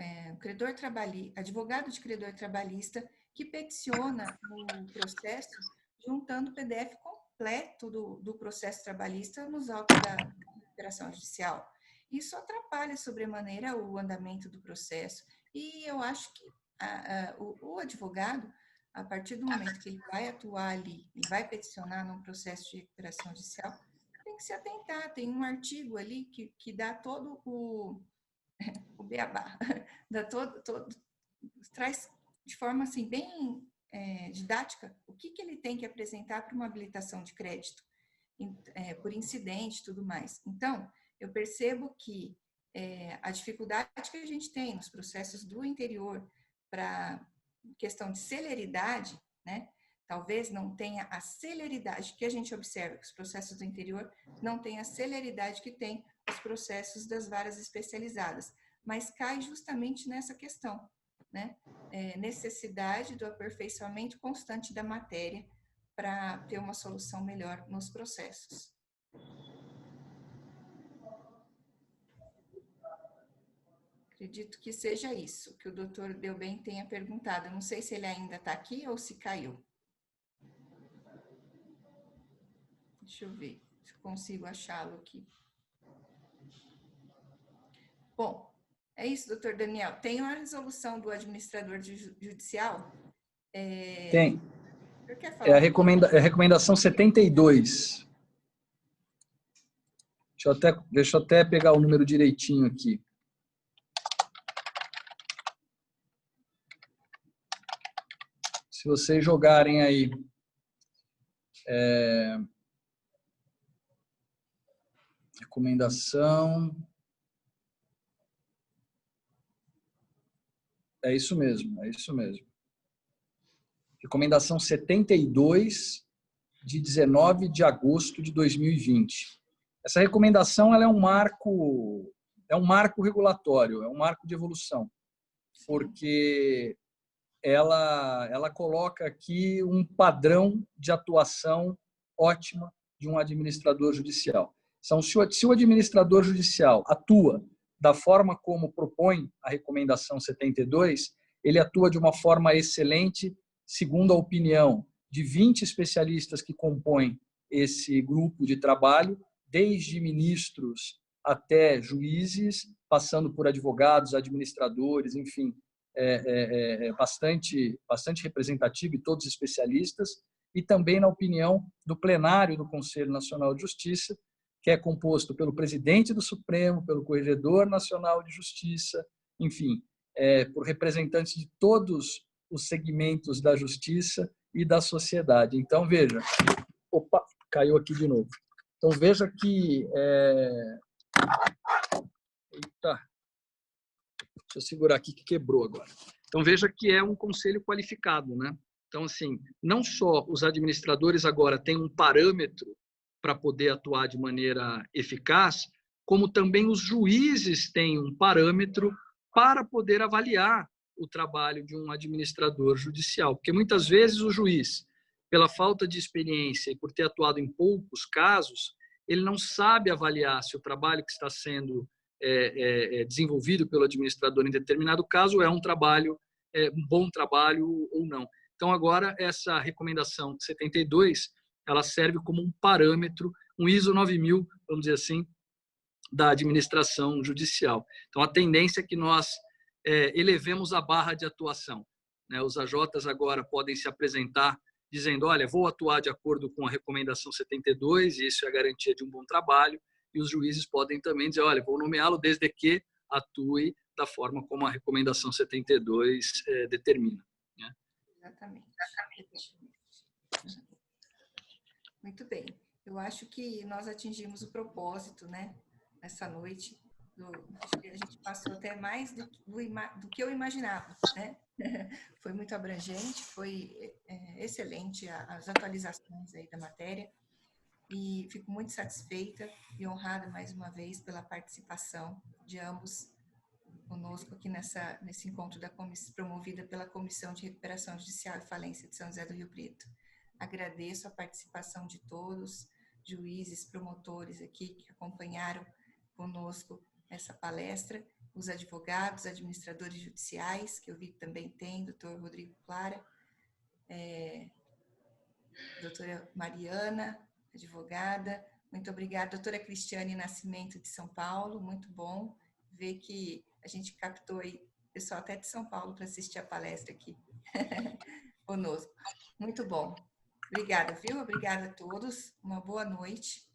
advogado de credor trabalhista que peticiona o processo juntando o PDF completo do processo trabalhista nos autos da recuperação judicial. Isso atrapalha sobremaneira o andamento do processo. E eu acho que o advogado, a partir do momento que ele vai atuar ali e vai peticionar num processo de recuperação judicial, tem que se atentar. Tem um artigo ali que dá todo o beabá, traz de forma assim bem didática o que ele tem que apresentar para uma habilitação de crédito, por incidente e tudo mais. Então, eu percebo que a dificuldade que a gente tem nos processos do interior para questão de celeridade, né? Talvez não tenha a celeridade que a gente observa, que os processos do interior não têm a celeridade que tem os processos das varas especializadas, mas cai justamente nessa questão, né? Necessidade do aperfeiçoamento constante da matéria para ter uma solução melhor nos processos. Acredito que seja isso que o doutor Delben tenha perguntado. Eu não sei se ele ainda está aqui ou se caiu. Deixa eu ver se consigo achá-lo aqui. Bom, é isso, doutor Daniel. Tem uma resolução do administrador judicial? Tem. Quer falar a recomendação 72. Deixa eu até pegar o número direitinho aqui. Se vocês jogarem aí recomendação É isso mesmo, é isso mesmo. Recomendação 72, de 19 de agosto de 2020. Essa recomendação ela é um marco regulatório, é um marco de evolução, porque ela coloca aqui um padrão de atuação ótima de um administrador judicial. Então, se o administrador judicial atua da forma como propõe a recomendação 72, ele atua de uma forma excelente, segundo a opinião de 20 especialistas que compõem esse grupo de trabalho, desde ministros até juízes, passando por advogados, administradores, enfim, bastante representativo, e todos especialistas, e também na opinião do plenário do Conselho Nacional de Justiça, que é composto pelo presidente do Supremo, pelo Corregedor Nacional de Justiça, enfim, por representantes de todos os segmentos da justiça e da sociedade. Então, veja... Opa, caiu aqui de novo. Então, veja que... Eita! Deixa eu segurar aqui que quebrou agora. Então, veja que é um conselho qualificado, né? Então, assim, não só os administradores agora têm um parâmetro para poder atuar de maneira eficaz, como também os juízes têm um parâmetro para poder avaliar o trabalho de um administrador judicial. Porque muitas vezes o juiz, pela falta de experiência e por ter atuado em poucos casos, ele não sabe avaliar se o trabalho que está sendo desenvolvido pelo administrador em determinado caso é um bom trabalho ou não. Então, agora, essa recomendação 72, ela serve como um parâmetro, um ISO 9000, vamos dizer assim, da administração judicial. Então, a tendência é que nós elevemos a barra de atuação, né? Os AJs agora podem se apresentar dizendo, olha, vou atuar de acordo com a recomendação 72, e isso é a garantia de um bom trabalho, e os juízes podem também dizer, olha, vou nomeá-lo desde que atue da forma como a recomendação 72 determina. Né? Exatamente. Muito bem. Eu acho que nós atingimos o propósito, né, nessa noite. A gente passou até mais do que eu imaginava, né? Foi muito abrangente, foi excelente as atualizações aí da matéria. E fico muito satisfeita e honrada mais uma vez pela participação de ambos conosco aqui nesse encontro promovida pela Comissão de Recuperação Judicial e Falência de São José do Rio Preto. Agradeço a participação de todos, juízes, promotores aqui que acompanharam conosco essa palestra, os advogados, administradores judiciais, que eu vi que também tem, doutor Rodrigo Clara, doutora Mariana, advogada. Muito obrigada, doutora Cristiane Nascimento, de São Paulo. Muito bom ver que a gente captou aí pessoal até de São Paulo para assistir a palestra aqui conosco. Muito bom. Obrigada, viu? Obrigada a todos. Uma boa noite.